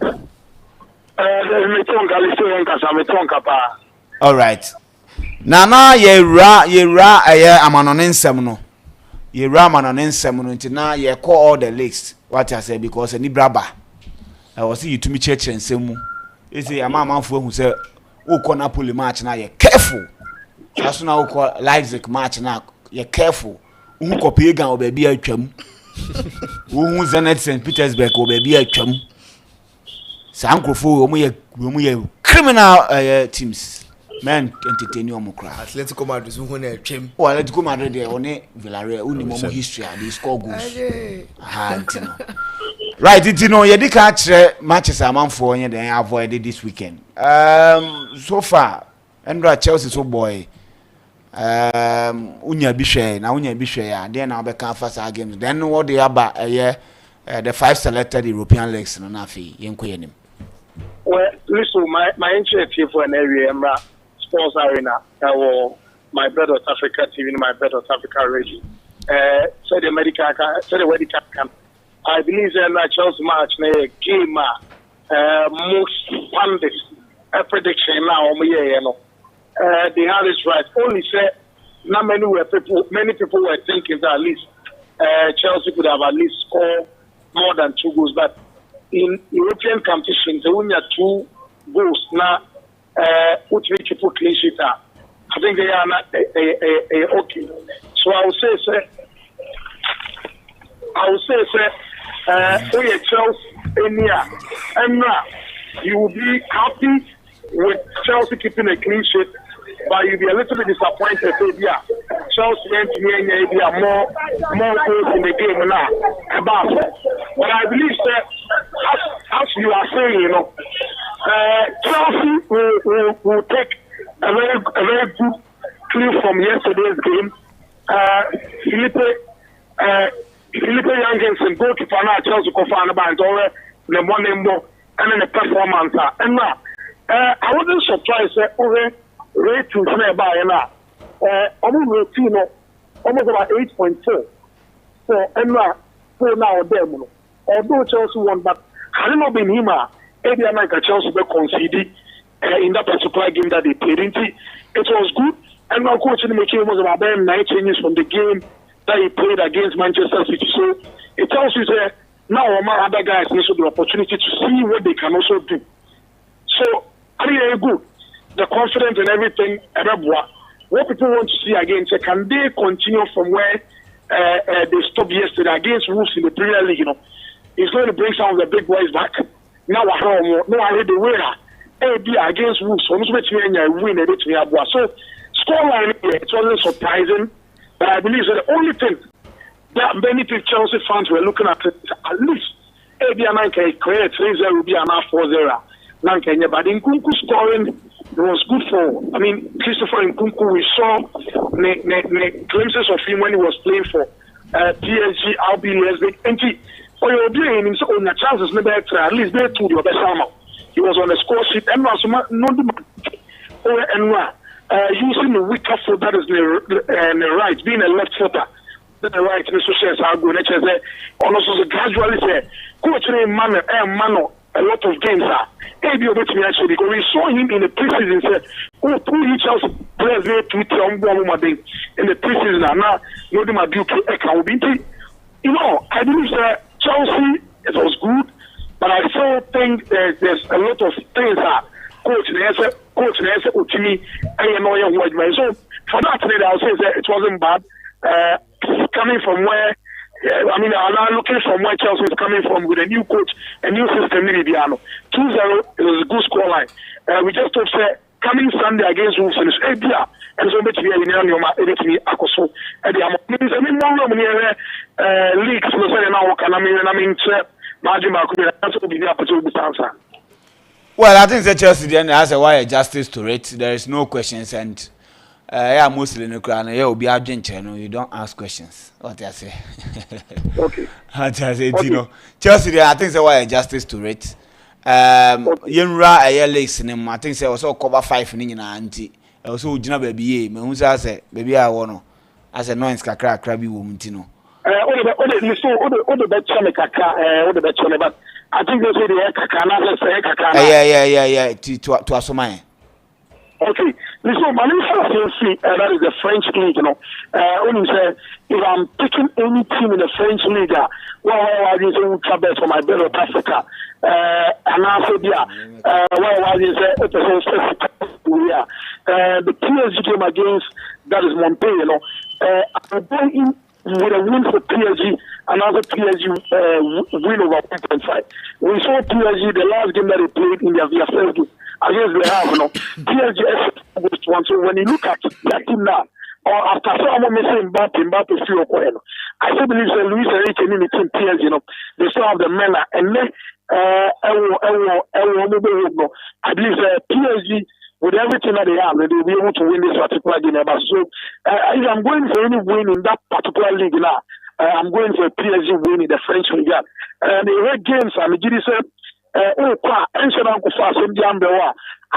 All right. Nana ye ra amanonensem no. Ye ra amanonensem no nti na ye call all the leaks. What I say because any braba. I was see you to me church and semu. You say a man who say who call Napoli match na ye careful. That's now who call Leipzig match na ye careful. Who copy gan obebi atwam. Who Zenit St. Petersburg or baby atwam. Sankrofo omo ye criminal teams. Men entertain you mukra. Atletico Madrid who na atwam. Oh, Atletico Madrid dey on Villarreal uni momo history they score goals. Right, you know, you can catch matches among for you then avoid it this weekend. So far, Andra Chelsea so boy. Unya bishwe ya then now be can first game then what they about the 5 selected European leagues no na fi yenko yenim. Well, listen, my interest here for an area sports arena my MYBET.AFRICA TV my MYBET.AFRICA radio. So the medical camp. I believe that Chelsea match na game most pundits prediction now they had it right. Only said not many people were thinking that at least Chelsea could have at least scored more than 2 goals. But in European competitions, they only have 2 goals now. Which people clean sheet are. I think they are not okay. So I would say, we are Chelsea in here, and now you will be happy with Chelsea keeping a clean sheet but you'll be a little bit disappointed. Yeah, Chelsea and maybe are more goals in the game now. But I believe that, as you are saying, Chelsea will take a very good clue from yesterday's game. Felipe Jangensen, goalkeeper now, Chelsea Kofana Band, or the morning more, and then the performance. And now, I wasn't surprised that rate to nearby now. Almost about 8.4. So, and now, them. Although Chelsea won, but had it not been him, maybe Chelsea were conceded in that particular game that they played. It was good. And now, coach was about 9 changes from the game that he played against Manchester City. So it tells you that now other guys also the opportunity to see what they can also do. So I mean, good. The confidence and everything. What people want to see again, so can they continue from where they stopped yesterday against Wolves in the Premier League? It's going to bring some of the big boys back. Now I heard the winner. Against Wolves, almost win a bit. So scoreline, it wasn't surprising. But I believe that the only thing that many Chelsea fans were looking at at least ABN create 3-0 will be an 4-0. But in Nkunku scoring, it was good for, I mean, Christopher Nkunku, we saw the glimpses of him when he was playing for PSG, RB Leipzig. And for your being himself, on the chances, maybe at least they two your best armor. He was on the score sheet and was not using the weaker foot that is the right, being a left footer. The right, Mr. Says, I'll go. Also, gradually say, coach name Mano, a lot of games are. Maybe actually, because we saw him in the preseason, said, two each house players there to in the preseason, and now, no, I believe that Chelsea, it was good, but I still think there's a lot of things that coach Utimi and so for that today I'll say that it wasn't bad. Coming from where I'm now looking from where Chelsea is coming from with a new coach, a new system. 2-0 it was a good scoreline. We just hope that coming Sunday against Wolves and Abia and so much to be a Akoso leagues now. Well, I think the Chelsea then has a wire justice to it. There is no questions, and yeah, mostly in the crown. Yeah, will be absent channel. You don't ask questions. What I say? Okay. What I say, okay. Chelsea then I think the wire justice to it. Yenra a year late cinema. I think they also cover 5 in auntie. Also, Jina baby, me who say baby I wanna. As a noise kakra crabby woman, Tino. I think they say the Kakana. Yeah. To Asomai. Okay. Listen, my name is that is the French league, Only say if I'm picking any team in the French league, I will travel for my MYBET.AFRICA. And I said, the PSG game against that is Montpellier, I'm going in with a win for PSG, another PSG win over 1.5. We saw PSG the last game that they played in their first game against Le Havre. PSG was one. So when you look at that team now, or after someone missing Mbappe few or I still believe that Luis Enrique in the team PSG, they still have the men and then I believe that PSG, with everything that they have, they will be able to win this particular game. So, if I'm going for any win in that particular league now, I'm going for a PSG win in the French league. The red games, I'm going to say, at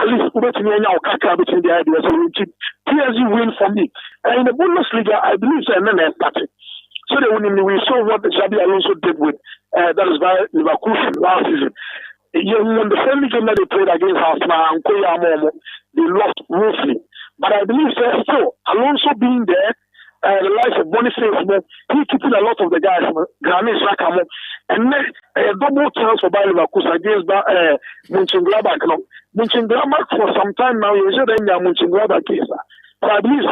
least between the ideas. So, PSG win for me. In the Bundesliga, I believe it's an party. So, we saw what Xabi Alonso did with that is by Leverkusen last season. When the friendly game that they played against Arsenal and Koya, they lost mostly. But I believe still, Alonso being there, the likes of Boniface, he keeping a lot of the guys, Granit Xhaka, and then a double chance for Bayer Leverkusen against Mönchengladbach. Mönchengladbach for some time now, you said in Mönchengladbach case. But I believe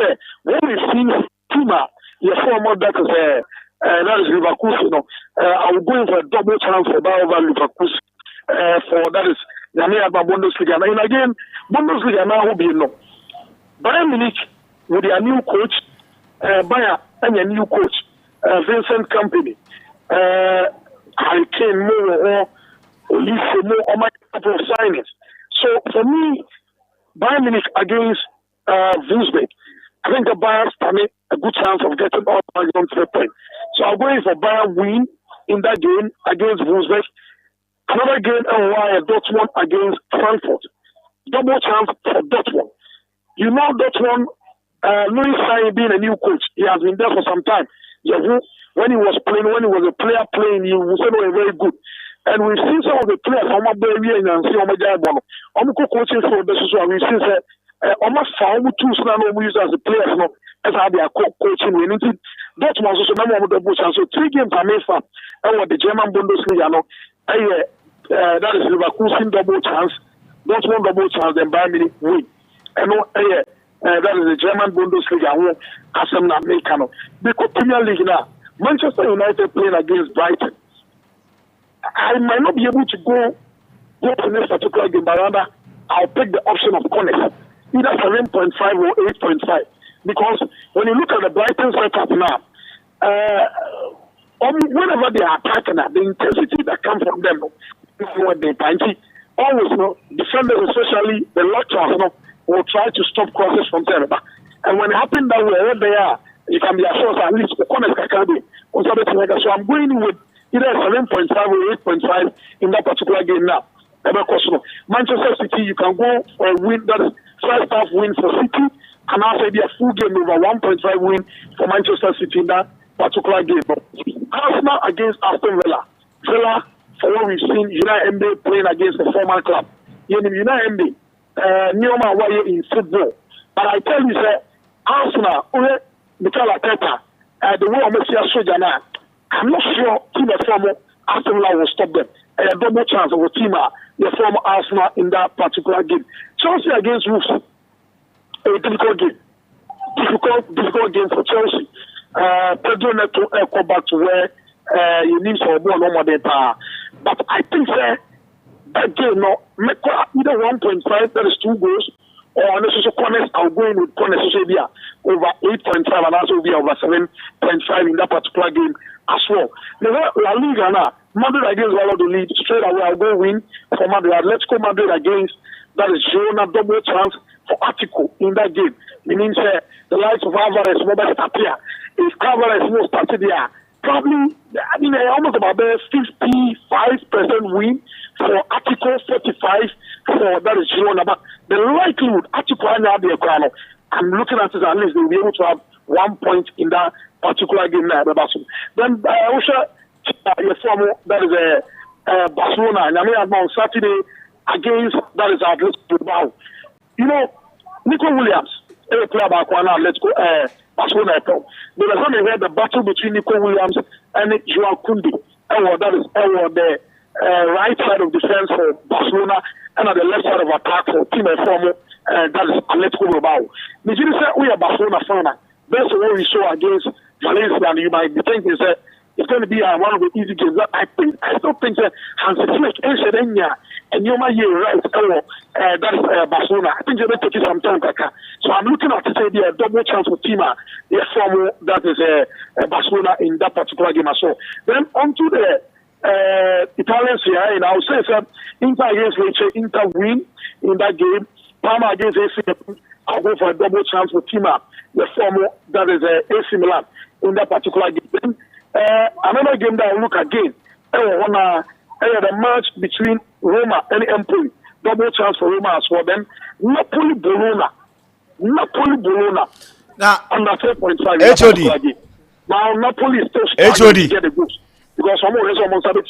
when we've seen Puma, your former that is Leverkusen, I will go in for a double chance for Bayer Leverkusen. For that is the Bundesliga. And again, Bundesliga now will be Bayern Munich with their new coach, Bayern and a new coach, Vincent Company, Harry Kane, more Olise, more on my couple of signings. So for me, Bayern Munich against Wolfsburg, I think the Bayern stand a good chance of getting all on 3 points. So I'm going for Bayern win in that game against Wolfsburg. Another game, Dortmund against Frankfurt. Double chance for Dortmund. You know Dortmund, Louis Sagne being a new coach, he has been there for some time. When he was a player playing, he was very good. And we've seen some of the players, I'm coaching for this, so we've seen almost found two use as a player, as how they are coaching. We need to Dortmund also number of the double chance. So 3 games are made for the German Bundesliga. That is Leverkusen double chance, Dortmund double chance, then Bayern Munich win. And that is the German Bundesliga. Because Premier League now, Manchester United playing against Brighton. I might not be able to go to this particular game, but rather I'll pick the option of corners, either 7.5 or 8.5. Because when you look at the Brighton setup now, whenever they are attacking, the intensity that comes from them, always, defenders, especially the Lockers, will try to stop crosses from there. And when it happens that way, where they are, you can be assured at least the corners can be. So I'm going with either 7.5 or 8.5 in that particular game now. Manchester City, you can go for a win, that is first half win for City, and also be a full game over 1.5 win for Manchester City in that particular game. Arsenal against Aston Villa. Villa, for what we've seen, United MB playing against the former club. United MB, Neoma Waye in football. But I tell you, sir, Arsenal, Mikel Arteta, the way Messi Soja now, I'm not sure team of former Aston Villa will stop them. A double chance of a team, the former Arsenal in that particular game. Chelsea against Wolves, a difficult game. Difficult game for Chelsea. Pedro Neto go back to where you need for a ball no more than but I think that game either 1.5, that is 2 goals, or unnecessary corners. I'll go in with corners over 8.5 and also be over 7.5 in that particular game as well. La Liga now, Madrid against Valladolid, straight away I'll go win for Madrid. Let's go Madrid against, that is Girona, double chance for Atletico in that game. Meaning the likes of Alvarez, Robert Tapia. If Alvarez was started there, probably, almost about 55% win for Atletico, 45 for that is Girona. But the likelihood, Atletico, I'm looking at it, at least they'll be able to have 1 point in that particular game now. Then that is Barcelona, and on Saturday against, that is Atletico Bilbao. Nico Williams, a player back one now, let's go, Barcelona. There was only the battle between Nico Williams and Joao Kundi. That is the right side of defense for Barcelona, and at the left side of attack for Team Informo, that is Atletico Bilbao. Nigeria said we are Barcelona fan. Based on what we saw against Valencia, and you might be thinking that it's going to be one of the easy games. I still think that Hansi Flick and you might hear right. That is Barcelona. I think they're going to take some time. So I'm looking at a double chance for Tima, that is Barcelona in that particular game as well. Then on to the Italians here, and I'll say Inter against Lecce, Inter win in that game. Parma against AC, I'll go for a double chance for Tima, that is AC Milan in that particular game. Then, another game that I look again, the match between Roma and Empoli, double chance for Roma as well. Then Napoli Bologna now under 4.5. HOD. Now Napoli is still struggling to get the goals because someone is almost a bit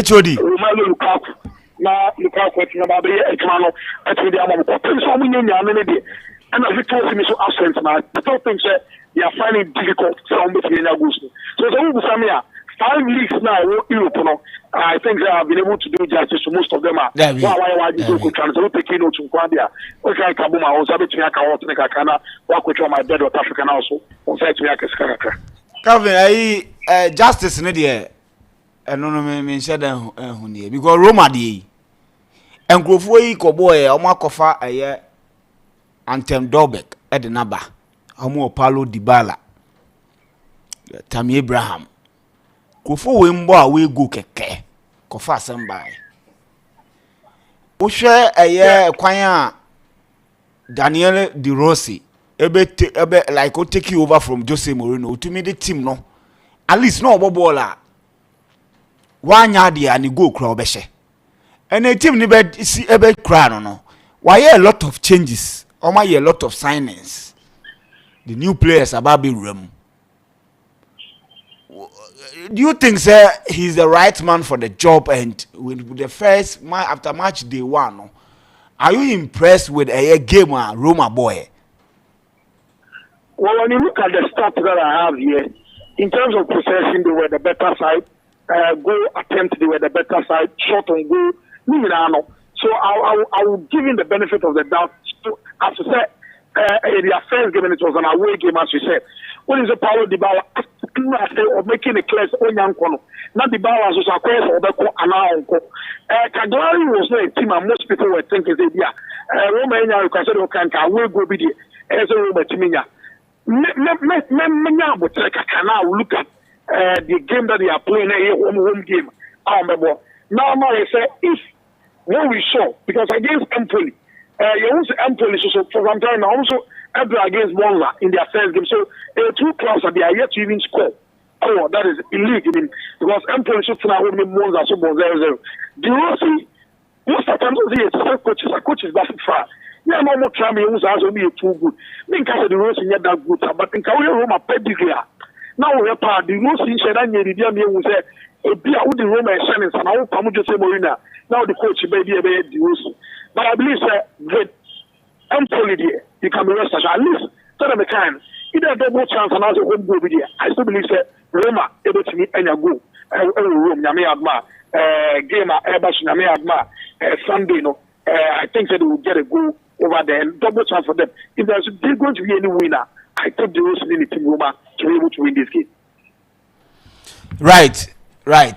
HOD. Romelu Lukaku. Now Lukaku is about the Ekmano. I think they are more popular. So we need and as Victor is so absent now, I don't think they are finding it difficult to sound between their goals. So the 5 leagues now in Europe, I think they have been able to do justice to most of them. Why you go translate taking notes from Quadia? Okay, Kabuma, I was able to make a water Nakana, work with my bed of African also, on site to Yaka. Calvin, justice in the and no mention because Roma, and Grofway, Coboy, or Makofa, Antem Dobek Edenaba Omo Paulo Dybala Tammy Abraham Kofo wembo we go keke kofa sembai wo hwe eye kwan a Daniel De Rossi ebe like o take you over from Jose Mourinho to me the team no at least no ball a wanya de ani go kra obehye and the team ni be si ebe kra no why a lot of changes or my a lot of signings the new players about be room. Do you think sir he's the right man for the job and with the first after match day 1 are you impressed with a game Roma boy? Well, when you look at the stats that I have here, in terms of possession, they were the better side. Goal attempt, they were the better side. Shot on goal, so I will give him the benefit of the doubt. So, as I said, their first game, it was an away game, as you said. What is the power of Dybala of making a clear on Yankono? Not Dybala was a question or the Ananko. Cagliari was not a team, and most people were thinking, yeah, Romania, you can say, okay, I will go with you as a Roma team. But I look at the game that they are playing, a home game. Now I say, if what we saw, because against Empoli, you also Empoli, so for some time also against Monza in their first game. So two clubs that they are yet to even score. Oh, that is illegal. I mean, because Empoli should now win Monza, so 0-0. Do you see? Most of the time, coaches back far. Yeah, no more trying to also be too good. Think the rules in that good, but think how you Roma pedigree. Now we are part the rules in Shedan, the Diamia will say, a beer with the Roma and Shannon, and I will come to say Morina. Now the coach baby the rules. But I believe that Empoli there, you can be rest assured. At least tell them a kind. Either double chance and also home go with you. I still believe that Roma able to meet any go. Room, Yami Adma, game at Airbus, Yami Adma, Sunday, no. I think that they will get a goal over there and double chance for them. If there's going to be any winner, I think they will need Team Roma to be able to win this game. Right. I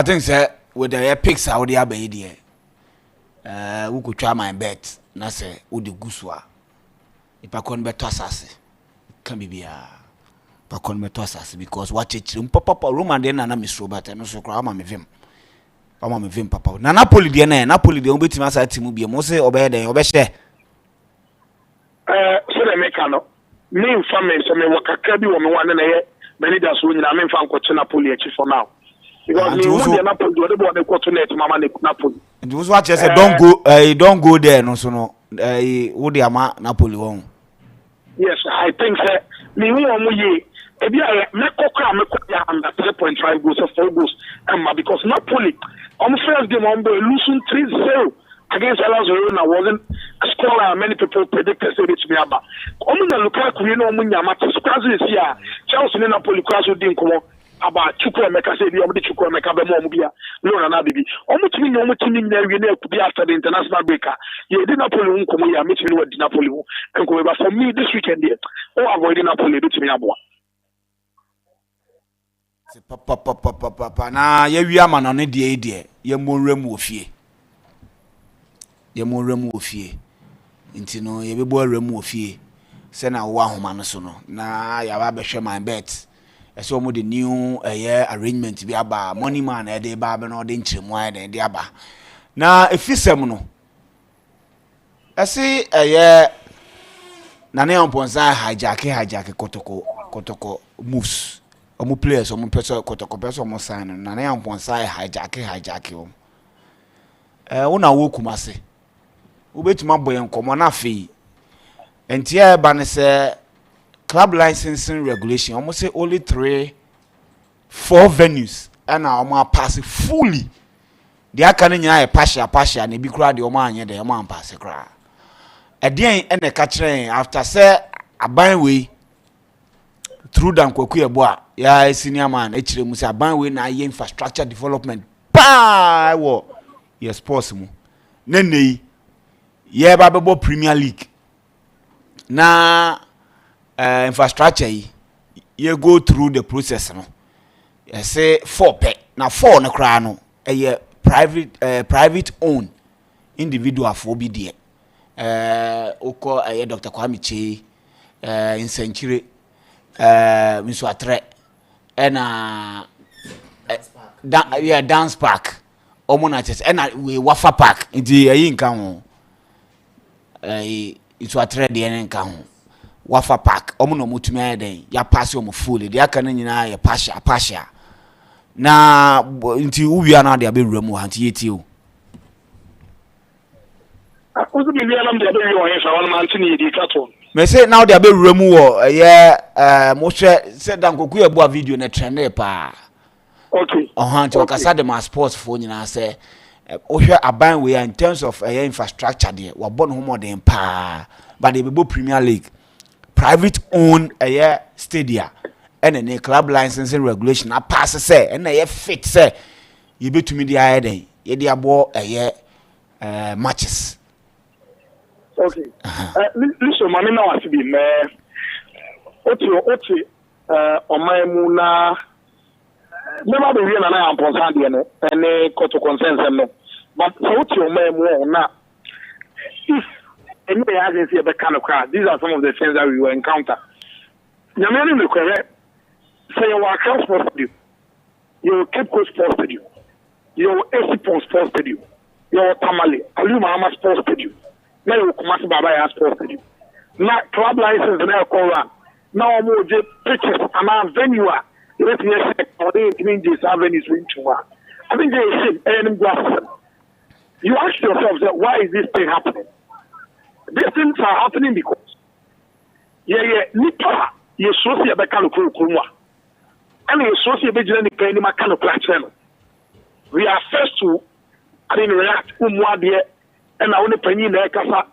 think sir, with the epics out there, baby, we could try my bet. Na say udi guswa ipakon beto asase can be pakon beto asase because what it papa Roma dey na misro but no so kra ma me vim papa na Napoli dey obetima sa timu bi mo say obey den obehye so the make no me infame so me wakaka bi wo me wan na ye managers wo nyina me mfa nkoche Napoli echi for now because me wo dey Napoli do dey go to net mama Napoli. And was what you said, don't go there, no, so no, would the Napoli won. Yes, I think that me, maybe I make under 3.5 goals or 4 goals, because Napoli, on the first game, on losing 3-0 against Hellas Verona wasn't a score many people predicted it to be about. Only the Lukaku, you know, Munyama, Squazzi is here, Chelsea and Napoli, Crasso didn't come about Chukwuemeka say the Chukwuemeka be more bia no na bibi omutimi na wie na could be after the international break you did Napoli nkomo ya metimi with Napoli nkomo but for me this weekend there avoid Napoli betimi aboa papa na ye wi ama no ne de ye monrem ofie nti no ye bebo arem ofie se na wo ahoma no so no na ya ba behwe my bet eso mo the new arrangement bi aba money man e dey ba be no de nchiremu ay de aba na efisem no ese na ne onponsa hijack kotoko moves omo players omo person kotoko person omo sign na ne onponsa hijack o una wo kumase ubetuma boyen komo na fe entia ba ne se club licensing regulation almost say only 3-4 venues and now pass fully the akane nyina partial na bi kura de o ma anye de o ma pass kura edien ene ka kire after say aban we through dan kwaku ebo a ya senior man ekire mu say aban we na ye infrastructure development pa wo yes sports mu nenei ye ba bebo Premier League na infrastructure you go through the process no say 4 pe na 4 no kra no private owned individual for be there oko Dr. Kwame Che Nsenchire Nso Atre ena dance park omona chese ena we wafa park nti ayi nka ho Nso Atre de nka ho wafa park omona mutumi ayeden ya pass omo full de aka na nyina ya pasha na nti uwia na de abewura mu ha nti yeti o Uzu bi alam de abewi o yesa wan man tini di kato. Me say now de abewura mu wo mo hwe se dan koku ya bua video na trend pa. Okay. Nti okasa de ma sports fo nyina se o hwe aban we in terms of infrastructure de wa bon ho modern pa but the Bebo Premier League private owned stadia and a club licensing regulation a pass say and a fit say you be to me the eye ye dey abo matches. Okay. Listen, mami na wasi bi me oti omaimu na never be real na am ponsan de no any court consensus no but so oti omaimu na if any agency be kind of crowd, these are some of the things that we will encounter. Nyamani me kwere say your account sports studio, your Cape Coast sports studio, your Esipon sports studio, your Tamale, Aliu Mahama sports studio. Now you Kumasi Baba sports studio. Now club license na call run. Now mo je pitches and venue a let me say or they mean this avenues into one. I think they say you ask yourself why is this thing happening? These things are happening because nipa ye sosie be kanu kurumwa and ye sosie be jina nipa ni makanu platform. We are first to react umwade and na woni panyi na ekasa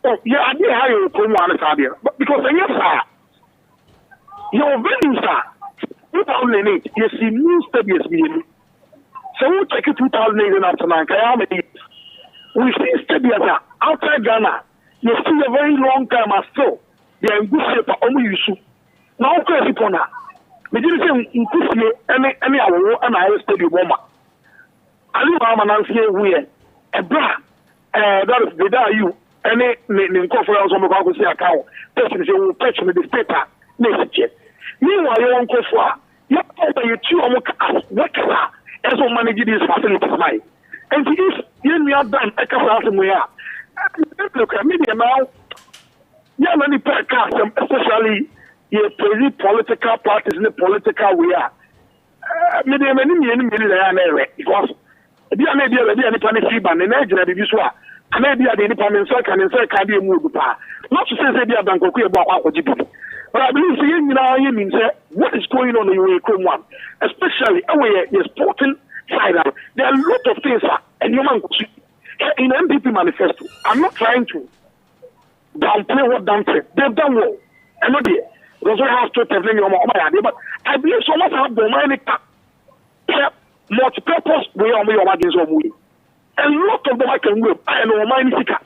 oh yeah ade ha yo kurumwa na sabe because any sa your venues are 2008 you see new stadiums being so we take 2008 after na kaya we see stadiums outside Ghana. You see a very long time as still they are in good shape only you should now crazy pona me did say in kusie any awo and I study woman ali mama nan say we e bra that is the you any in conference on go see account person say we patch me the paper next check meanwhile you won go for you you two omo what as on manage these facilities my and if you me done e ka fa we are look at me now yeah many podcasts especially political parties in the political we are many because they are maybe any panic ban and maybe so and maybe any panic so can be moved not to say they are bank about but I believe you means what is going on in your one especially away your sporting side there are a lot of things and you man in MPP manifesto, I'm not trying to downplay what done said. They've done well. I know they also have to tell you but I believe so much have the money multi-purpose way on your margins of way. A lot of them I can whip. I know my seeker.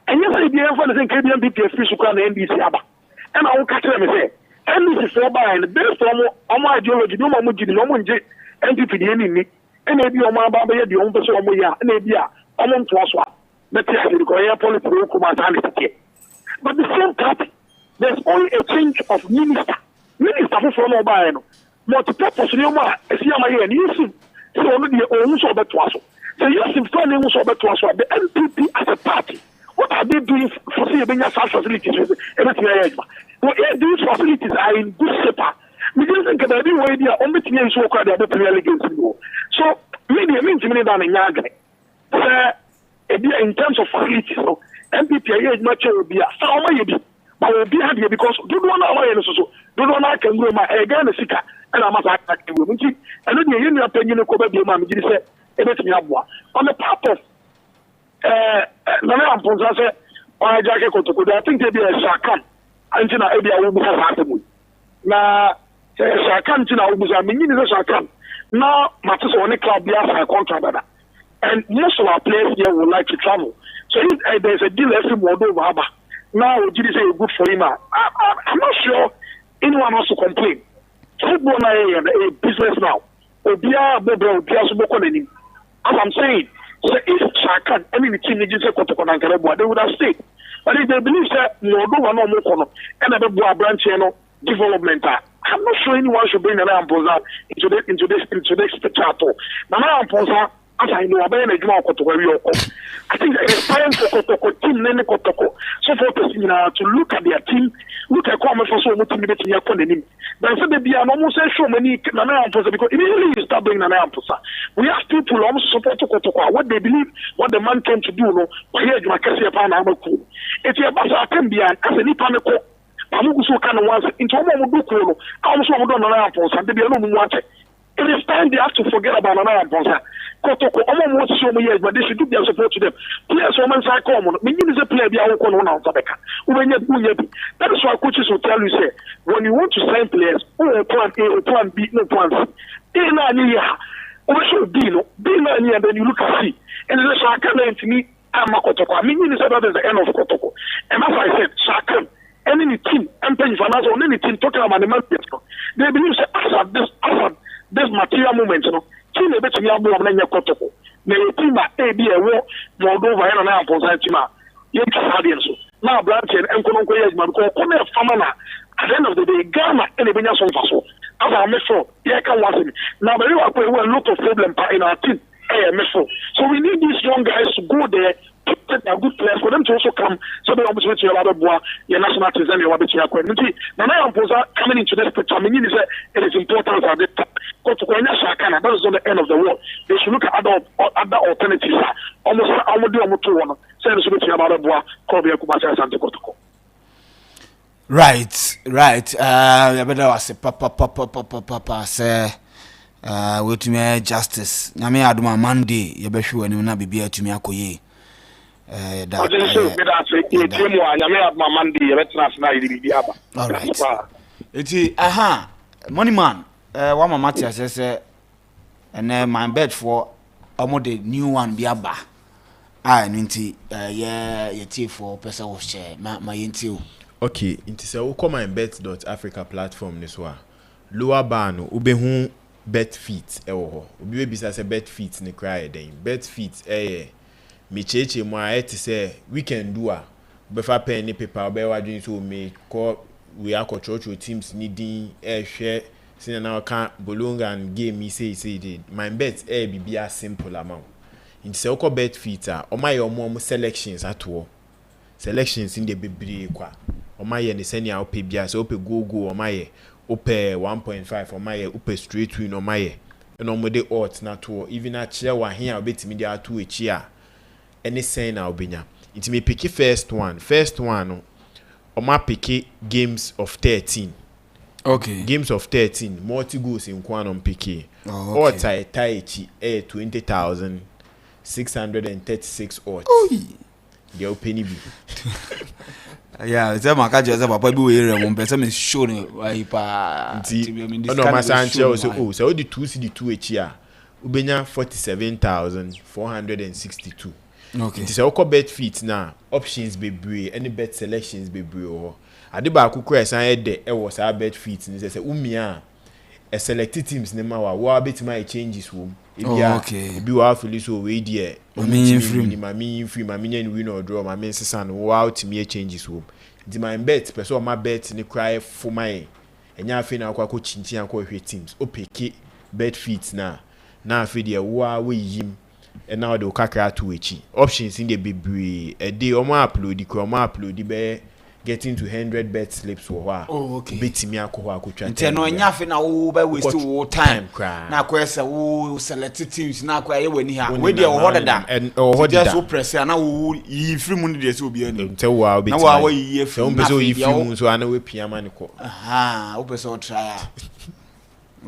And yes, I didn't find the same KBMP official can NBC Abba. And I will catch them and say, NBC for by and the best on my ideology, no more MPP the enemy, and maybe on my Baba, the own person, and maybe among to us one. But the same party, there's only a change of minister. Minister for mobile. Multi-purpose, you know, and you see, so only the own so better to us. So you see, finding so better to us. The NPP as a party, what are they doing for saving your facilities? Everything. Well, these facilities are in good shape. We didn't think about any way they are only things so called the Premier League. So, maybe I mean to me down in Yagre. In terms of facilities, so MPP is much will be a sound but will be happy because do one hour so do one I can go my again sicker and I must act with me. And then you opinion of Kobe Mamma say on the part of Nana Ponsa or Jackie Kotoku, I think they be a Shakan until I will have happened. Now, Shakan Tina will be a mini Shakan. Now, Matis only club be a contract. And most of our players here would like to travel. So if there's a deal every Moldova, now would you say good for him? I'm not sure anyone wants to complain. Football is a business now. As I'm saying, so if Shakan, I mean the team needs to go to Konankarabu, they would have stayed. But if they believe that no do one no more and a branch development. I'm not sure anyone should bring an Amposa into this chapter. Nana Amposa, as I know, I think it's time for Kotoko team Nene Kotoko. So for to look at their team, look at comments for so much in your condemning. Then said they be an almost so many Nana Amposa because immediately you start bringing Nana Amposa. We have people almost support Kotoko, what they believe, what the man came to do, no, but here you can see a pan. It's a basa can be as any panico. So kind of once into do also don't know and they be no watch it. It is time they have to forget about another sponsor. Kotoko, almost so many years, but they should give their support to them. Players, women, are common. Meaning is a player, they are all on Tabeka. That is why coaches will tell you, say, when you want to sign players, plan A or plan B, no plan C. Also B, no, B, and then you look at C. And then Shaka to me, I'm a Kotoko. Meaning is that is the end of Kotoko. And as I said, Shaka. Any team, and paying finance on any team talking about the market. They believe that this material movement, team a bit of your board and your protocol. They will team at A, B, a war, Moldova, and an apple, Yet Canadians. Now, branch and Konoko, but come a famana. At the end of the day, Ghana and the Benya Son Faso. As I make sure, yeah, can watch him. Now, there are a lot of problem in our team. So we need these young guys to go there. A good players for them to also come so they almost with your other boy, your national team, and your community. Now, coming into this picture, I mean, it is important that they go to Shakana. That is not the end of the world. They should look at other alternatives. Almost do almost one. Say this with your other boy, Kobe Kubasa Santo Kotoko. Right. I better was a papa, say, with me justice. Name Aduma Monday, you be sure and you will not be here to me. Akoye. All right. It's money man. One my Matthias says, and then my bed for almost the new one be aba. I ninety, yeah, your tea for person of share my into. Okay, into say come my MYBET.AFRICA platform this one. Lower ban ube bet feet ubi bisa se bet feet ne cry then bet feet me cheche mo ayeti say we can do a befa pen ni paper be wadwin so me call we are church teams needing share sin na kan bolonga and game me say my bet be simple amount into say ko bet feet o my omo selections at all selections in the bebre kwa o my ne senia o pe bia so o pe go o my ope 1.5 or my ope straight win or my no mo de odds na to even a chair wa here obetimi dey ato echi a any say na obenya it me pick first one o ma pick games of 13. Okay, games of 13 multi goals in one on pick. Odds I tie 20,636 odds. They open be. Yeah, it's a market as a papa be here. Person is showing why pa. No, my son so the 2 each year. Ubenya 47,462. Okay. It is a bet feet now. Options be brave, any bet selections be brave. Adiba kukura san de e was our bet feet ni say umia a selected teams nema wa bet my changes wo. Okay. Be wa feel so we there. Mami free mami win or draw mami sesan wo out me changes wo. Di my bet person my bet ni cry for my enya afi na akwa ko chinchin akwa hwe teams. O peke bet feet na afi there wo we yim and now the kakra to echi. Options in the be a day o ma upload be getting to 100 bet slips or what. Oh, okay. Bet me akwa akotwa. Nti no nyafe na wo be waste wo time. Na kwese wo select teams na kwa ye wani ha. We dey ho dada. And ho dada. Just press na wo yi free mu dey so bi ani. Nti wo bet. Na wo yi free. So mbezo yi free mu so ana we piama ne ko. Aha, wo pese o try.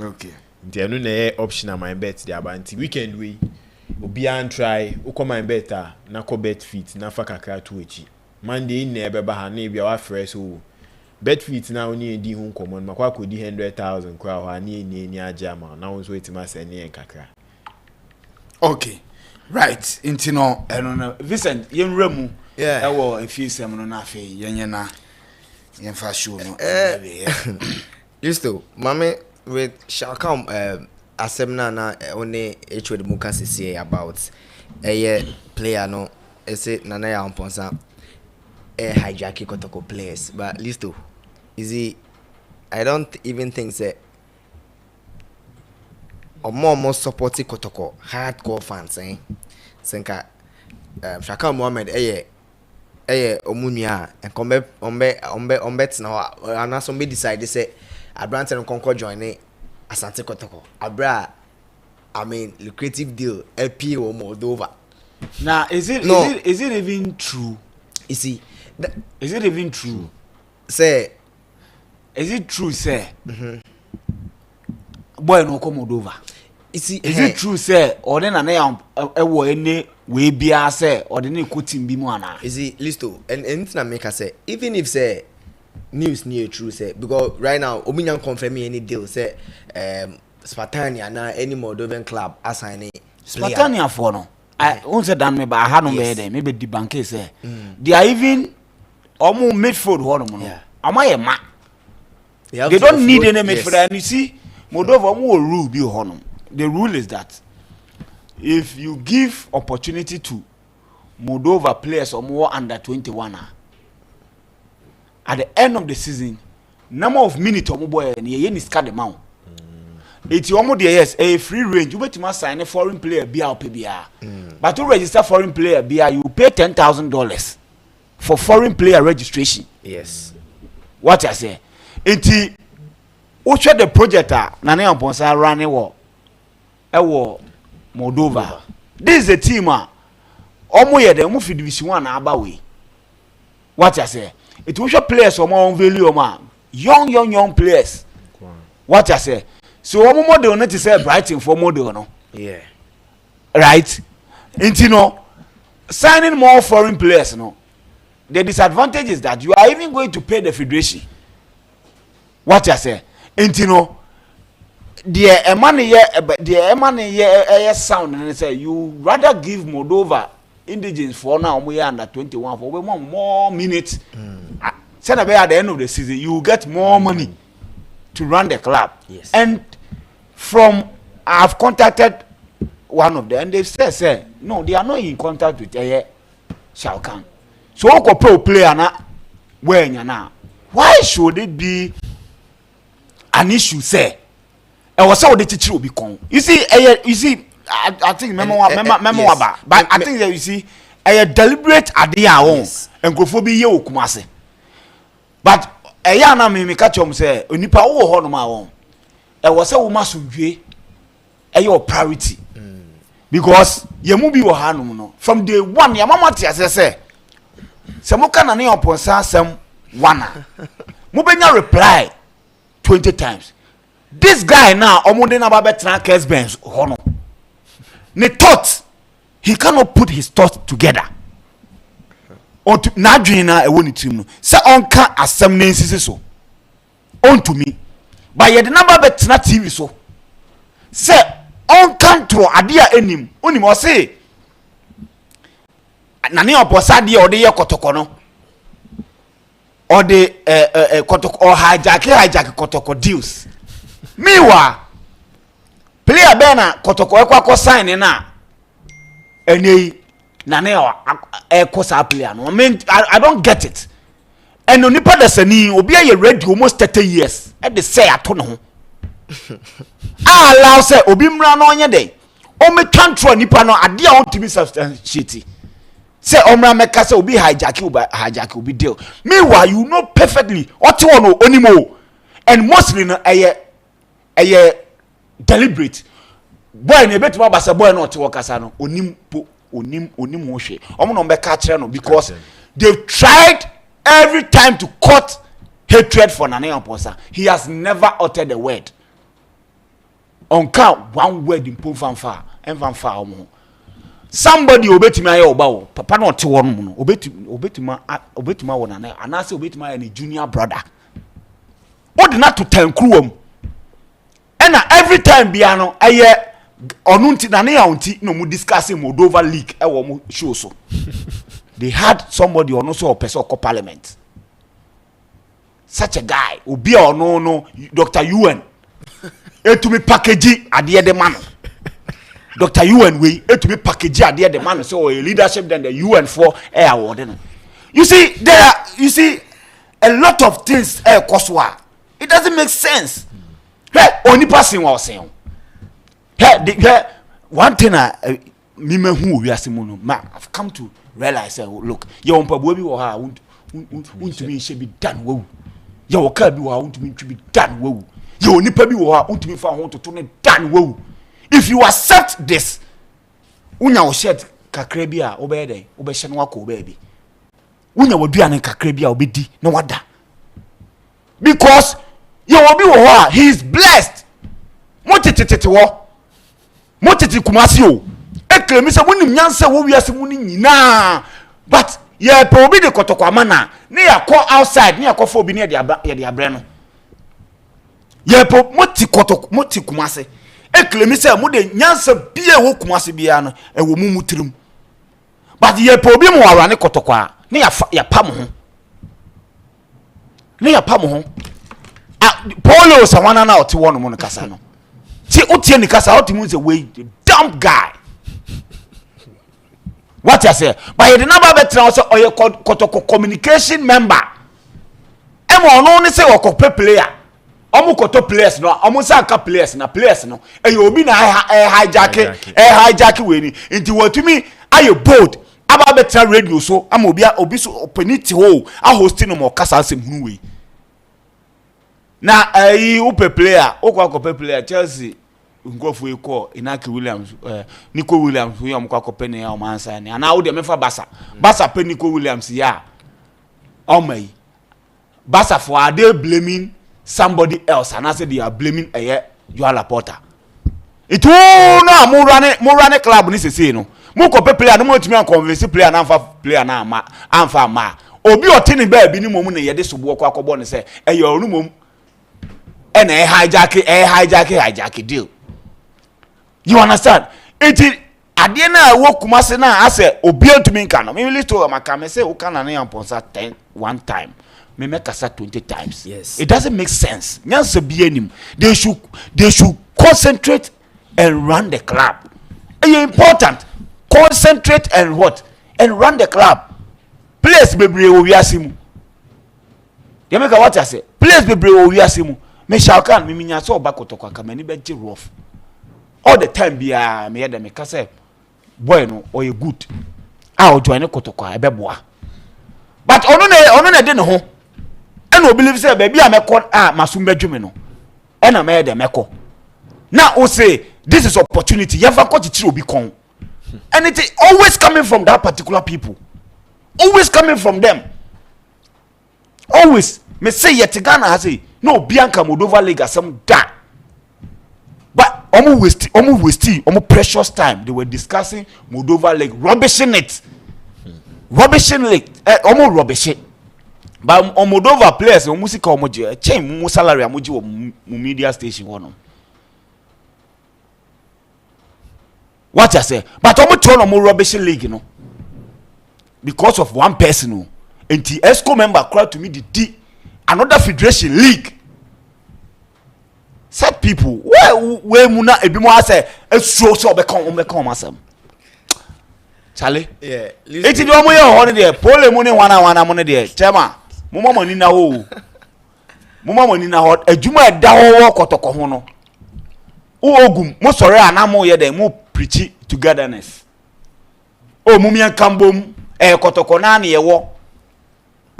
Okay. Nti anu na option am my bet dey abanti weekend we obi an try wo come my bet na ko bet fit na fa kakra to echi. Monday in nebeba ha na bia wa fresh so bet fit na oni edi hu common makwa ko di 100,000 kwa ha na ni aja ma na won so etima se ne kakra. Okay, right. Into no Vincent yenwra mu ewo efisem no na afi yenye na yenfa show no just to mame with shall come asemna na only HOD muka sisi about player no ese nana ya mponsa hijack Kotoko players, but Listo, is he? I don't even think that or more supporting Kotoko hardcore fans, Senka Shaka Mohammed, Omunia, and Ombet now, and now somebody decided to say, Abranton and Concord join Asante Kotoko. Abra, I mean, lucrative deal, LP or Moldova. Now, is it even true? You see, is it even true? Say, is it true, say? Boy, no come Moldova. You see, is it true, say, or then any way be a say, or the new cutting be more? Is it Listo? And anything I make her say, even if say news near true, say, because right now, Ominion confirm me any deal, say, Spartania, now any Moldovan club assigning Spartania for no. I once done me, but I had no bed. Maybe the bank say they are even almost midfield. Yeah. Am I a man? They don't need any midfield. And you see, Moldova more rule be honor. The rule is that if you give opportunity to Moldova players or more under 21, at the end of the season, number of minutes or more boy and you scan the amount. It's almost yes, a free range. You bet must sign a foreign player PBR. But to register foreign player BR, you pay $10,000 for foreign player registration. Yes. What I say? It's the project Nane Amponsa running war. Moldova. This is a team almost the move division 1 Abawi. What I say? It will show players or more value young players. What I say? So one more they want to say Brighton for model, no? Yeah. Right? And you know, signing more foreign players, no. The disadvantage is that you are even going to pay the federation. What I say? And you know, the money sound and they say you rather give Moldova indigenous for now we are under 21 for more minutes. Send away at the end of the season, you will get more money to run the club. Yes. And from I've contacted one of them and they say no, they are not in contact with Shalkan. So go pro player na where now. Why should it be an issue say? I was so the teacher will be con. You see, I think but I think that you see a deliberate idea on and go for be you kumase. But na me catch him say onipa wo ho no ma won e wo say wo masudwe your priority because ye mu bi wo hanum no from day one ya mama tia say mo kana ne oponsa asem one mo benya reply 20 times. This guy now omonde na ba betra case bench ho no ne thought he cannot put his thoughts together. Na dwina e woni tim no se onka asem na nsisi so on to me but ye the number bet na TV so se onka ntro ade a enim onim o se na ne oposa de o de ye kotoko no o de kotoko o hijack kotoko deals miwa player be na kotoko ekwa sign na enei Nane kosa player no. I mean, I don't get it. And no nipa desani obi a ready almost 30 years. E dey say ato no ho. Allow say obi mra no onye dey. O me control nipa no ade a ontimi substantiate. Say omra meka say obi hijack obi deal. Meanwhile you know perfectly what one no onimo. And mostly no eye deliberate. Boy na betima ba say boy no te wakasa no onim po onim hwe omo no mbeka kire no because they've tried every time to cut hatred for Nane Amposa. He has never uttered a word onka one word in pomfanfa enfanfa omo somebody obetima aye oba wo papa no te wo no obetima wo Nane anase obetima aye ni junior brother ordinary to tankruwam ena every time bia no aye onunti Nane yaunti no mu discussing Moldova league e wo mu show so they had somebody on also person of parliament such a guy obi no Dr. UN etumi package ade de man Dr. UN we etumi package ade de man so leadership then the UN for award no You see, a lot of things Koswa. It doesn't make sense. Hey, only person was saying. Hey, one thing I've come to realize, look, your baby won't to me should be done well. Your cabby won't to be done well. Your nippy won't to be found to turn it done well. If you accept this, Unya shed Kakrebia obey Shanwako baby. Unya will be an Kakrebia obedi no wonder. Because you will be he is blessed. Motiti kumasio. Eklemi se woni nyansa wo wiase mu ni nyina. But ye pe obi de kotokwa mana. Ne yakọ outside, ne yakọ fo obi ne ye de abre no. Ye pe moti kumase. Eklemi se mu de nyansa bie wo kumase bia no e wo mu mutirim. But ye pe obi mu wara ne kotokwa ne ya pam ho. Ne ya pam ho. Paulo sawana na oti wono mo no kasa no. See, Otie Nikasa, Otimus away, the dumb guy. What I say? But the number better also or your communication member. Emo only say or copy player. Omo koto players no, omo saka players na no. E you be na hijack we ni. Inti what to me, are you bold? Aba better radio so, am obi so openity ho, a hosting no more kasa asem hu we. Na upe player okwa kope player Chelsea ngofu eko Inaki Williams Nico Williams we am kwa kope ne ya o mansa ne ana wo de mefa Basa pe Nico Williams ya omai Basa for are they blaming somebody else and I said they are blaming Joao Laporta. It no mo run club ni sese no mo kope player no mo timi an convince player na amfa player na amfa ma obi otini ba bi ni mom ne ye de sobo kwa akọbọ ne se no mom and a hijack deal. You understand? It is at the end I walk Kumasena I say obey to me can. Me list to my say Ukana na amponsa 10 one time. Me make asa 20 times. Yes. It doesn't make sense. Nyanse bienim. They should concentrate and run the club. It's important. Concentrate and what? And run the club. Players bebre owiasimu. You make what I say? Players bebre owiasimu. Me Shalkan me minya so ba kotokwa ka mani be rough all the time bia me yede me ka say boy no o ye good o join kotokwa e be boa but ono na de ne ho e no believe say ba bia me ko masum bedweme no e na me yede me ko na o say this is opportunity you have got to obi kon and it is always coming from that particular people, always coming from them, always. Me say yet Ghana has say no Bianca Moldova League as some that. But almost precious time they were discussing Moldova League, rubbishing it. Rubbishing league, almost rubbishing. But on Moldova players, almost call moji chain mo salary amoji wo media station one. What I say? But almost turn on more rubbishing league, you know. Because of one person, no. And the ESCO member cried to me the another federation league. Said people, where muna ebimo say so become asem. Charlie, yeah. Eti do mo ye holiday, pole money wana money there. Chema, mo money na ho. Mo money na ho. Ejuma da ho kotoko ho no. O ogum, mo sore anamo ye dem mo preach togetherness. O mo mian kambom kotoko na ye wo.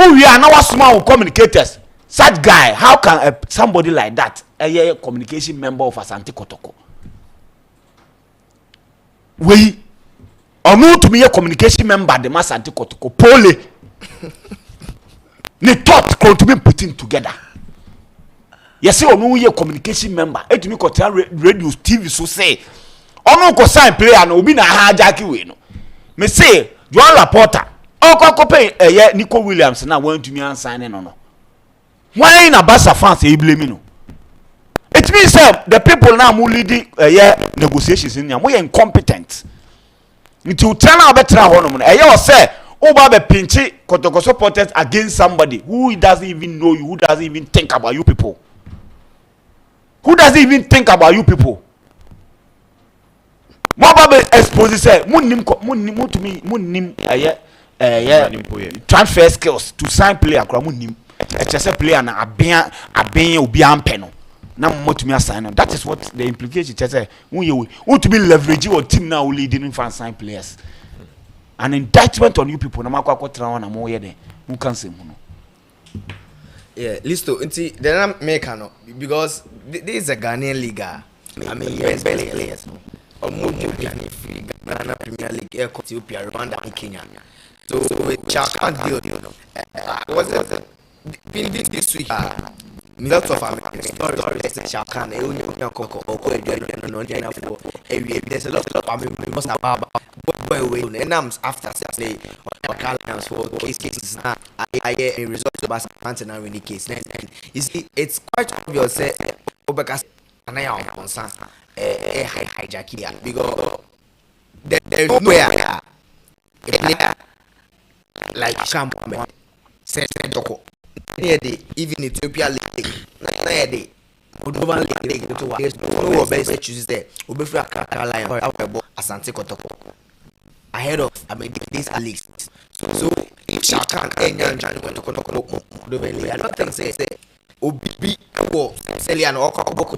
We are now small communicators. Such guy, how can somebody like that, a communication member of Asante Kotoko? We are not to be a communication member, the Asante Kotoko. Pole. The thought to be putting together. Yes, you know, a communication member. Et me kote radio, TV, so say. Ono ko sign player no obi na hijack we no. Me say, Joao Laporta. Okokope Nico Williams na want to me and sign no. Why na Barca fans e blame no? It means the people now who leading negotiations in here, we are incompetent. Until turn out better hono. You say, oh, Baba Pinchi, Kotoko supporters against somebody who doesn't even know you, who doesn't even think about you people. Who doesn't even think about you people? Mo Baba expose say, munnim to me, munnim yeah, transfer skills to sign player kramu nim HSA player na aben obi ampeno na motumi assign no. That is what the implication say when to be leverage your team now leading in fan sign players. An indictment on you people na makwa tra na mo ye den who can say no. Yeah, listo until then make no because this is a Ghanaian league. I mean best players no. Ghana Premier League, Ethiopia, Rwanda, and Kenya. So with Chaka deal, was it this week? Lots of stories. Chaka, there's a lot of must about and after play for cases now. I get a result of Basketball now in the case. You see, it's quite obvious that Obeka and I am concerned. Hijacking because there is nowhere a player like Shampoo said Toko near the even Ethiopia League near the Moldova League to no best chooses there Ubefra Lion Asante Kotoko ahead of these leagues. So if Shaka and Yan Kotoko I don't think say Obi or Celian or Kokoko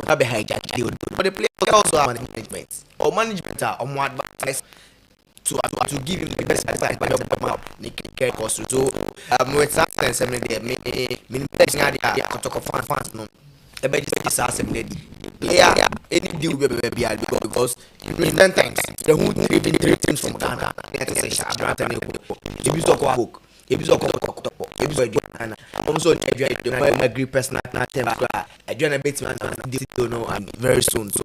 have a hijack deal. But the player also have management or management are on what advice to give him the best advice by the mouth. Nick cost so with something similar there, meaning Kotoko fans no. The best is assembly. Player any deal because in recent times the whole three teams from Ghana. Let us say Shadratan, Ibiso also my great personal I join a bit know very soon. So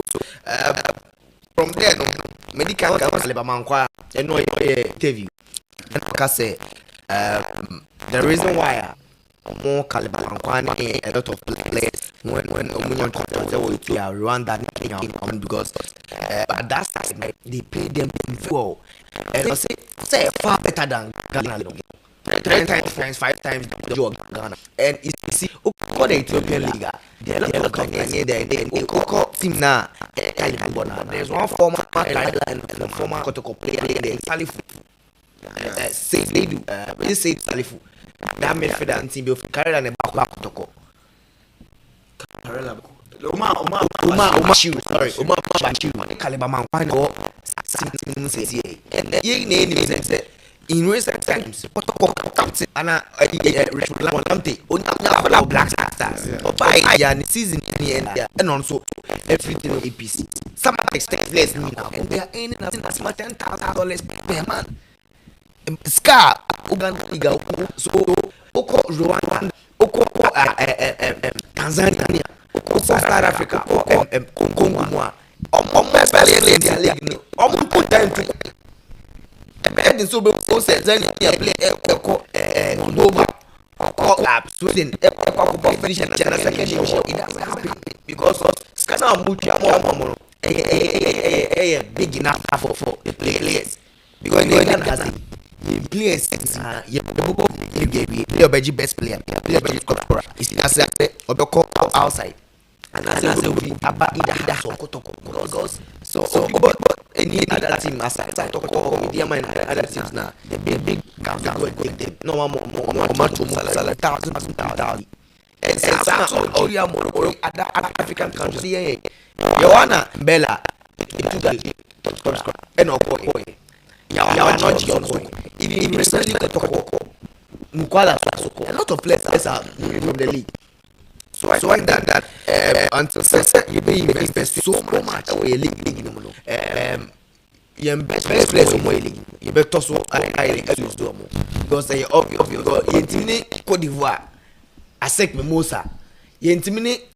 from there no medical Alabama and no interview. And say the reason why more caliber a lot of players when Rwanda because but that's they pay them well and say far better than Ghana. 10 times, 5 times the job Ghana. And you see, the Ethiopian League, there are a lot of Ghanaians there. Team now, there's one former former Kotoko player there, Salifu. Say they do, they say Salifu. That midfielder and team will carry on a back Kotoko. Uma Shiru, sorry, Uma Shiru, Calibaman, and ye said. In recent times, captain and Richard Lamte on Black Stars. By the season and also everything on APC. Some extent less now, and they are earning $10,000 per month. Scar, Uganda, so Oko Rwanda, Oko Tanzania, Oko South Africa, Congo, put time to. And so say then play Moldova or Sweden competition and second division. It doesn't happen because Scana Mutia more big enough for the players because in England has the players play best player play scorer is Obeko outside and as a will be about either so but any other team aside Toko media man other teams now they be big them no more to salary thousand and so all your more other African countries here Joanna Bella and boy ya not your boy even recently Toko Mukwala a lot of players are from the league. So I that until you be invest so much away league you best players from league you better so I because they obvious you Cote d'Ivoire Asec Mimosa you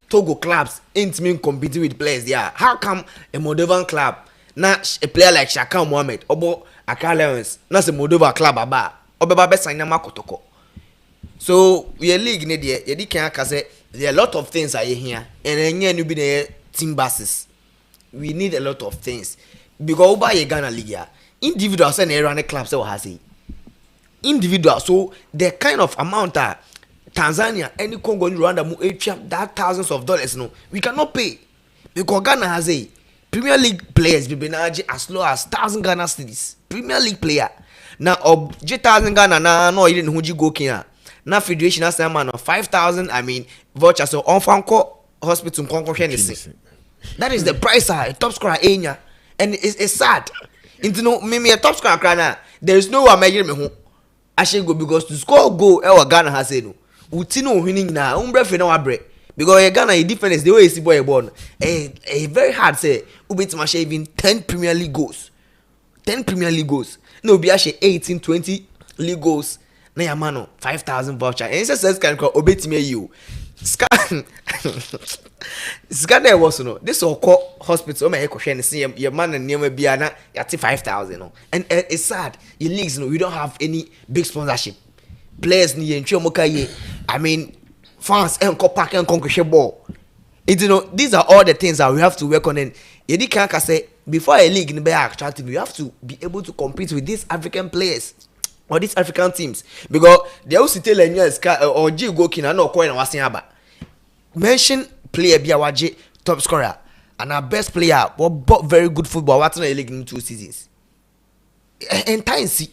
Togo clubs ain't competing with players there. How come a Moldovan club now a player like Shaka Mohammed obo Accra Lions not a Moldova club aba obeba be sign na Kotoko. So we are league ne there you can say there are a lot of things are here and then you be the team basis. We need a lot of things because over a Ghana league individuals and around clubs so has it individual so the kind of amount that Tanzania any Congo and Rwanda that thousands of dollars no we cannot pay because Ghana has a Premier League players be as low as 1,000 Ghana cedis Premier League player na obje 1,000 Ghana na no yire ne ho ji go kin na federation asem man 5,000 I mean voucher so on fanko hospital nkonko hwe ne se. That is the price a top scorer enya and it's sad. Into no me a top scorer crana there is no way measure me ho ashe go because to score goal e Ghana has say no. Uti no winning na umbre fe na wabre because Ghana e defense the way you see boy born a very hard say ubetima share even 10 Premier League goals. 10 Premier League goals. No be ashe 18 20 league goals. Na ya mano 5,000 voucher. And says can call obetime you. Scan there was no. This all call hospital me ko hwe ne see your man and name bia na yati 5,000 no. And it's sad. Your leagues no we don't have any big sponsorship. Players ni entwe mo kai. I mean fans enko pack enko hwe ball. You know these are all the things that we have to work on and yedi kan ka say before a league be attractive you have to be able to compete with these African players. Or these African teams because they also tell or G go kina no coin wasin aba. Mention player bia waje top scorer and our best player what very good football what in the league in 2 seasons. And time see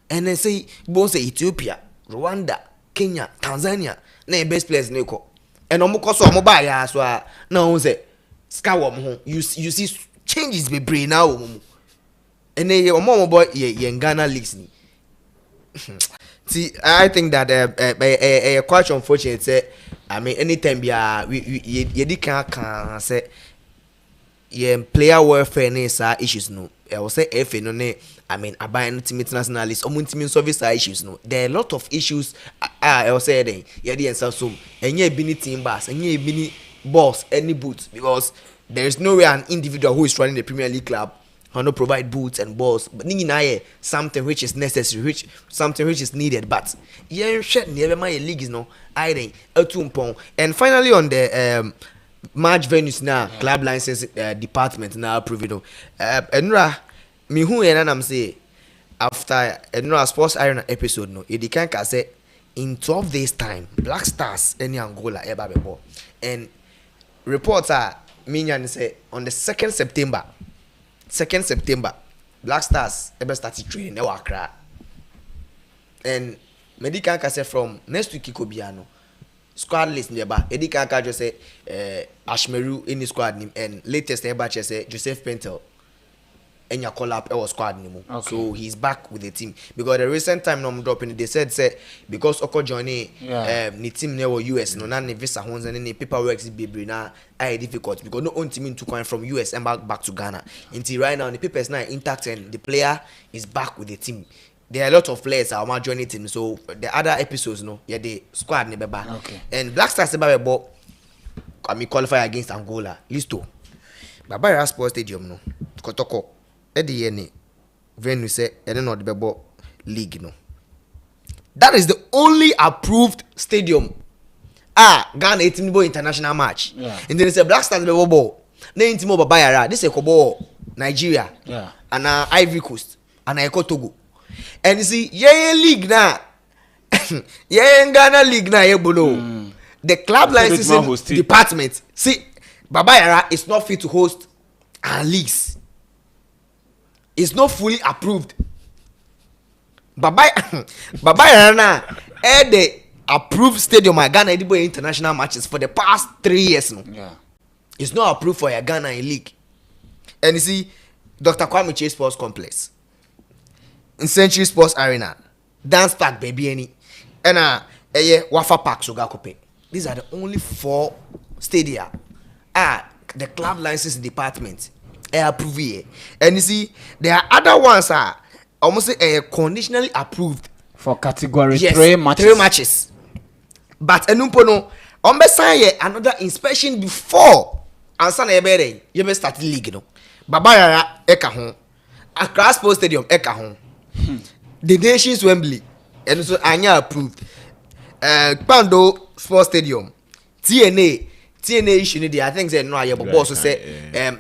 and then say both say Ethiopia, Rwanda, Kenya, Tanzania na best players na ko. And omo so omo ba ya so na won say ska wo ho you see changes be brain now omo. And then omo boy ye Ghana leagues ni. See, I think that quite unfortunate. Say, I mean, anytime we can say, player welfare is issues no. I will say if no ne. I mean, about team internationalists, team service issues no. There are a lot of issues. I will say then, the answer so. And bini team boss, and bini boss any boots because there is no way an individual who is running the Premier League club. Or not provide boots and balls, but something which is necessary, something which is needed. But never my league is no hiding a 2 pound. And finally on the match venues now, club license department now approved. Enra me who and I'm say after Enra Sports Arena episode no, it can say in 12 days time, Black Stars any Angola eba bebo. And reports are meaning say on the 2nd September, Black Stars ever started training in Accra. And medical can say from next week Ikobiano squad list nearby. Edikan can just say Ashmeru in the squad name and latest ever say Joseph Pentel and your call up our squad name. Okay. So he's back with the team because the recent time no dropping they said say because Oko journey ni team near US no na ne visa hones and any paperwork is be na difficult because no own team to come from US and back to Ghana. Until right now the papers now intact and the player is back with the team. There are a lot of players that are joining team. So the other episodes no the squad ne back. Okay. And Black Stars about I mean qualify against Angola. Listo. Baba Sports Stadium no. Kotoko. Eddie any venue say not the bebo league no. That is the only approved stadium. Ghana 18 ball international match. Yeah. And then it's a Black Stars bebo ball. Na intimo Babayara. This is Kobo Nigeria. Yeah. And Ivory Coast. And Togo. And you see, league na. Ghana league na below. The club licensing department. See, Babayara is not fit to host our leagues. It's not fully approved. Babayara na the approved stadium at Ghana international matches for the past 3 years no. Yeah. It's not approved for a Ghana league. And you see, Dr. Kwame Chase Sports Complex, in Century Sports Arena, Dance Park baby any, and Wafa Park Sogakope. These are the only 4 stadia. The club license department approved here. And you see, there are other ones almost conditionally approved for category 3 matches. 3 matches. But enumpono sign another inspection before ansa na ebere you may start league no. Babayara eka ho. Accra Sports Stadium eka ho. The Nations Wembley and so anya approved. Pando Sports Stadium. TNA issue ni I think say no aye but also say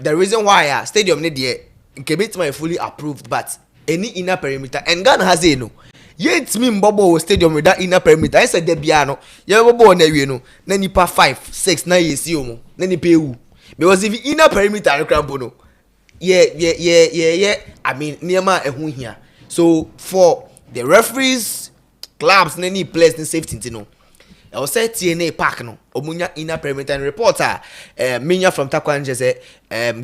the reason why stadium ni there nkebit my fully approved but any inner perimeter and Ghana has no yet me mbobo stadium with that inner perimeter I said debia no ye bobo na wie no na nipa 5 6 na yesi omo na nipa ewu because if inner perimeter no crab no I mean niema ehun hia So for the referees, clubs, any players, and safety, you know. I was say TNA Park no omunya inner perimeter reporter Minya from Takwanje say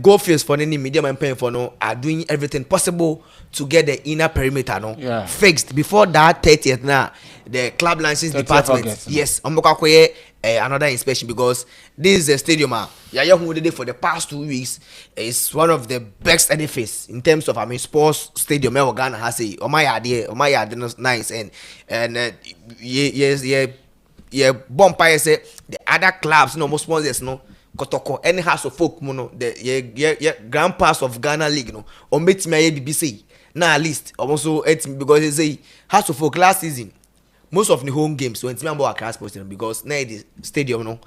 Goldfields for any medium and paying for no are doing everything possible to get the inner perimeter fixed before that 30th now the club license department August, yes another inspection because this is a stadium Yaya who did it for the past 2 weeks is one of the best edifice in terms of sports stadium Ghana has a my idea nice and yeah, Bompire say the other clubs, no more sponsors, no Kotoko, any house of folk, no, the grandpas of Ghana League, no, or meet me BBC. Now at least, also because they say house of folk last season, most of the home games when Timambo are class posted because now the stadium, no,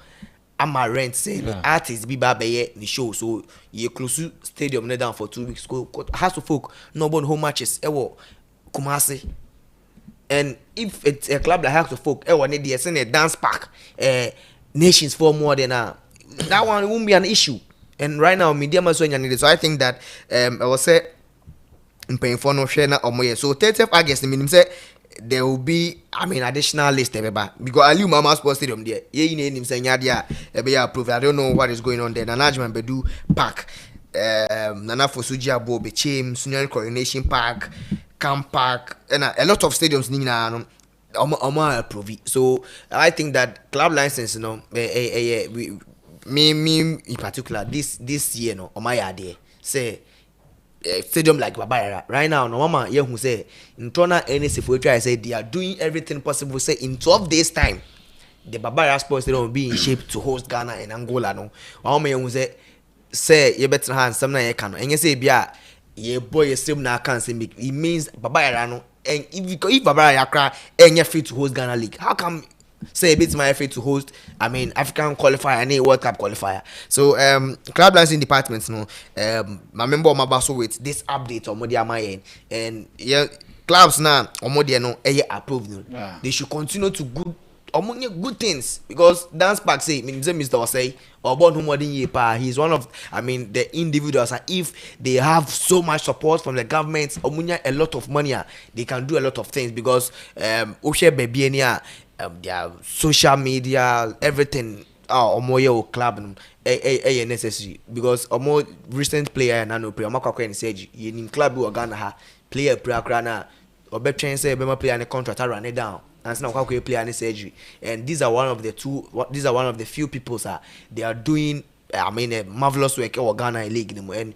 I'm a rent say the artists be baby the show, so you close stadium no down for 2 weeks. Go house of folk, no born home matches, Kumasi. And if it's a club that has to folk, need to send a dance park, nations for more than that one won't be an issue. And right now, media must need it. So I think that I will say, in paying for no share or more. So 30th August, meaning say there will be, additional list because Aliu Mama Sports Stadium there. You need him saying yeah, approved. I don't know what is going on there. Nanajman Bedu Park, Nana Fosuji Abo Bechim, Sunyan Coronation Park. Camp Park and a lot of stadiums approve. So I think that club license, me in particular this year, on my idea, say stadium like Babayara right now. No mama who say in Tona NSF I say they are doing everything possible. Say in 12 days time, the Babayara Sports Stadium will be in shape to host Ghana and Angola. No, who say you better hand some na can and you say yeah boy you still now can't say it means Babayara no and if Babayara cry and you're free to host Ghana League, how come say a bit my free to host African qualifier and a World Cup qualifier? So club licensing departments my member of my basso with this update on Modia my end and yeah clubs now on Modia no approved they should continue to good things because dance park say Mr. Osei or born who he's one of the individuals and if they have so much support from the government a lot of money they can do a lot of things because Oshe baby their social media everything or club necessary because a more recent player and no player and say in club or Ghana player prakrana or better say be player and contract run it down. And now how can you play any surgery? And these are one of the few people they are doing a marvelous work in Ghana league and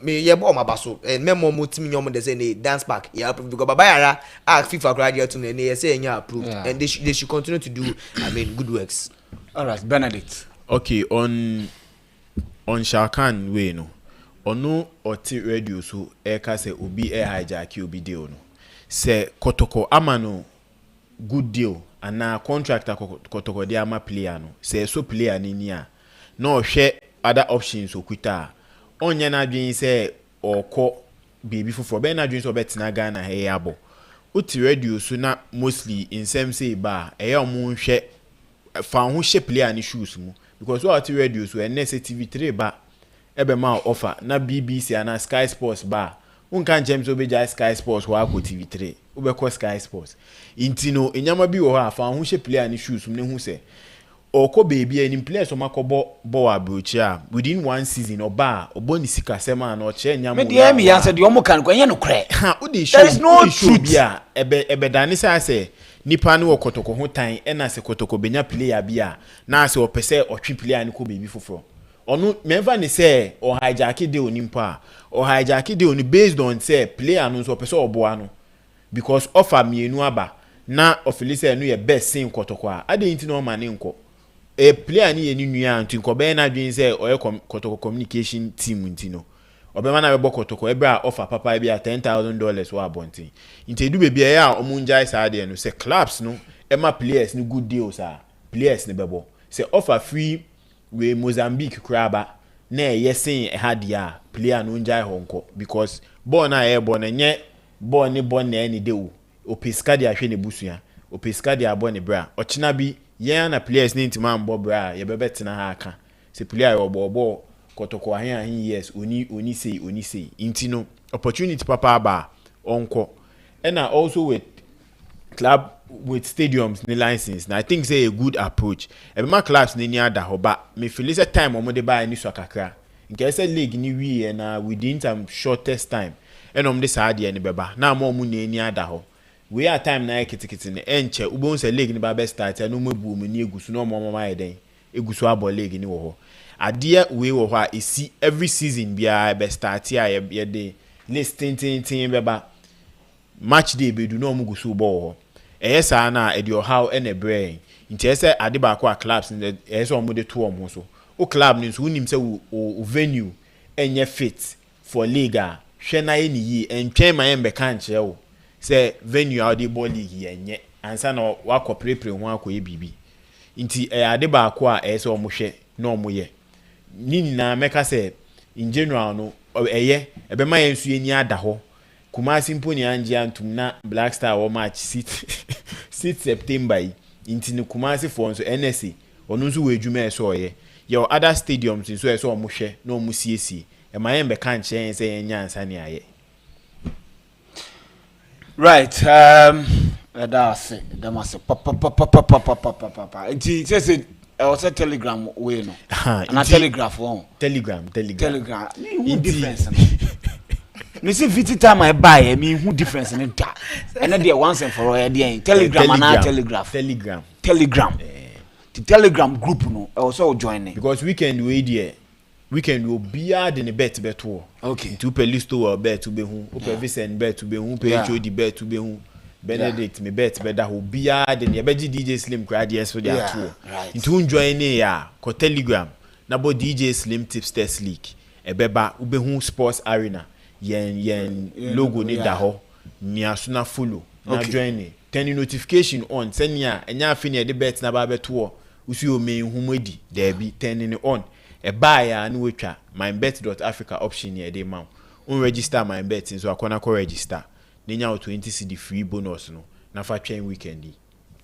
me my basso and memo mutim they say dance back because Babayara FIFA graduate to they say approved and they should continue to do good works. All right, Benedict. Okay, on Shakan way no ono oti radio so eka say obi hijack obi deal no say Kotoko amano good deal and na contractor Kotoko de ama player no say so player ni nia no hwe other options okuta onye na adwen say okọ baby foforo be na adwen so betina Ghana he yabo oti radio so na mostly in some say ba omo hwe fa ho hwe player ni shoes mu because what radio so TV3 ba ebe ma offer na BBC and Sky Sports ba unkan James obeja Sky Sports wa ko TV3 ubeko Sky Sports intino enyama bi wo ha fa ho hye player ni shoes mu ne hu se okọ baby any players o makobo bo abrochi a within 1 season oba oboni sika sema na o che nyama me dey me answer the omo kan kwenye no kre ha udi show there is no truth bia ebe dani say nipa ne Kotoko ho tan e na se Kotoko benya player bia na se opese otwe player ni ko baby foforo onu memfa ni say o hijack de onimpa o hijack de oni based on say player no so opese oboa no because offer mienu aba na ofilise no ye best sin Kotoko a ade nti no ma ne nko e player ni ye ni nua nti nko be na dwen say o ye Kotoko communication team nti no obema na be Kotoko ebe a offer papa ebe a $10,000 wa abontin nti du be ya omunjai sa de no say clubs no ema players ni good deals players ni bebo say offer free we Mozambique kraba na yesin hadia player no njai honko because ball na e ball na nye ball na any de o pesca dia hwe ne busua o pesca dia ball ne bra o china bi ye na players ni ntima mbo bra ye bebetena ha aka se player obo Kotoko ahen yes oni sei intino opportunity papa ba onko. And also with club with stadiums ni license. Now I think say a good approach. Every my clubs ni ada ho ba me feel is a time omo de buy ni so kakra. In case league ni we na within some shortest time. And this hard year ni beba. Na mo mu ni ada ho. We are time na kitikiti ni enche ubon se league ni ba best start no mo bu mu ni egusu no mo ma yeden. Egusu abo league ni wo ho. Adie we wo ho a esi every season bia best start ya de list tin beba. Match day be do no mo gusu bo ho. Esa na edio how and a brain. Nti ese ade ba kwa clubs in the ese omo de to omo so. O club ni so unim se o venue enye fit for league a hwe na ye ni yi entwen ma ye mbeka nche o. Say venue out the ball league yenye ansa na wakọ prepare ho akọ bibi nti ade ba akọ a ese omo hwe na omo ye nini na meka say in general no ebe ma ye nsu eni ada ho kuma simple ni anje antum na Black Star o match sit September yi nti ni kuma se for nso NSA onu nso we adwuma eso oye your other stadiums nso eso omo hwe na omo siesie e ma ye mbeka nche say yenya ansa ne aye. Right, that's it. That must say papa. It says it was a telegram way no. And a telegraph one. Telegram. Who difference? Me see 50 time I buy, I mean who difference in it? And then there once and for all there telegram and telegraph. Telegram. The telegram group no also join it. Because weekend we there. Weekend will be hard in a bet beto. Okay. To pay list to bet to be who, pay Vincent bet to be who, pay HOD bet to be who, Benedict me bet better who be hard in a DJ Slim crowd yes for their tour. Right. Into join ya, ko Telegram, nabo DJ Slim Tipsters League, a beba ube who sports arena, yen logo ni daho, ni asuna follow, na join it. Turn notification on, send ya, and ya finish the bet na ba beto, usi o me humwedi, there be turning it on. A buyer and witcher MYBET.AFRICA option here they mount. Register MYBET so akona ko register. Nenya 20 CD free bonus no. Na fa train weekend.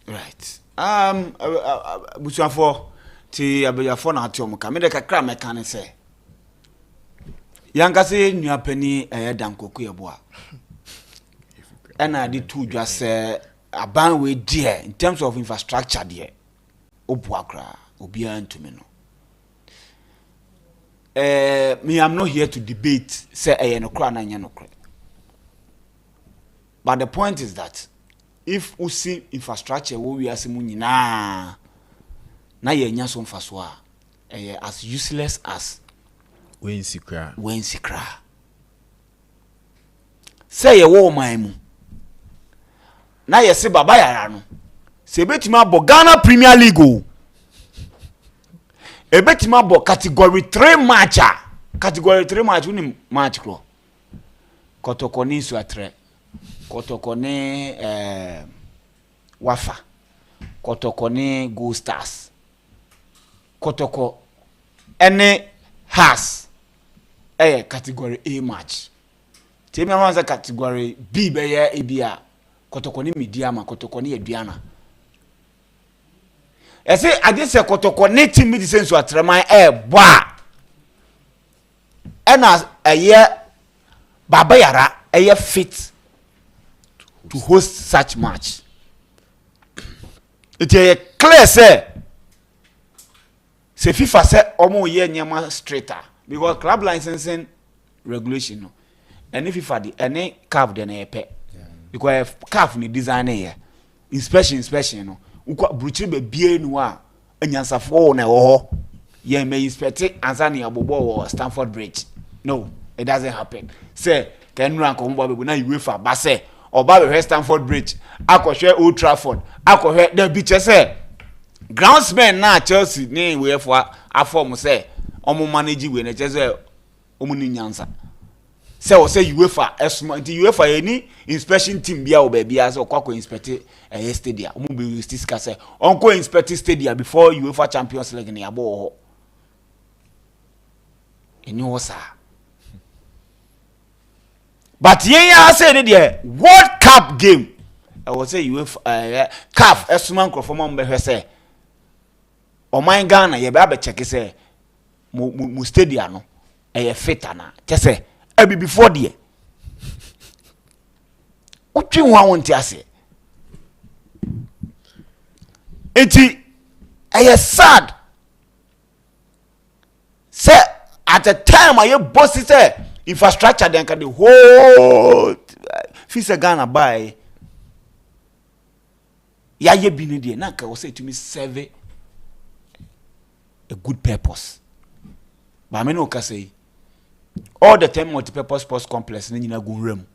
Right. Busuan for ti abeyafo na ati omuka. Me de kakra meka ne se. Yanka se nua pani dankoku yeboa. Na de tu dwa se aban we there in terms of infrastructure there. Oboa kra obi antumi no. Me I'm not here to debate say no cry na no cry. But the point is that if we see infrastructure we are simu nyina na ye nya so mfaso a as useless as when sikra say ye wo man mu na ye se baba yara no se betima bo Ghana Premier League o ebetima bo category 3 match category 3 match unim match kro kotokoni su atre kotokoni wafa kotokoni Go Stars kotoko ene has category A match temi awanza category B be ye ebia kotokoni mediama kotokoni aduana ese ade se kotoko ne team bi sense atreman boa ena baba yara fit to host such match. It is clear say FIFA say omo ye nyama straighter because club licensing regulation no and if FIFA the any CAF the na pe because CAF ni design here inspection no ukwa bruchi be bie nu a anyansafo na ho ye may inspect ansa na abobo Stamford Bridge. No, it doesn't happen. Say can rank on bobo na UEFA ba say oba be Stamford Bridge akohwe Old Trafford akohwe the beach say groundsmen na Chelsea ni we for aform say omo manage we na say omo ni nyansa say o say UEFA esma the UEFA any inspection team bia o ba bia say okwa inspect stadium omo be stiska say onko inspect stadium before UEFA Champions League ni abo ho eni wo sa but yen ya say ni the World Cup game I will say UEFA CAF esma nkrofo mo be hwe say o man Ghana ye ba check say mu stadium no fit ana che say before there What you want to say? Enti I sad. Say at the time I boss say infrastructure then can the whole fisa Ghana buy. Ya ye bi ne de na ka wo say to me serve a good purpose. But me no ka say all the time multi-purpose sports complex na nyina go rem.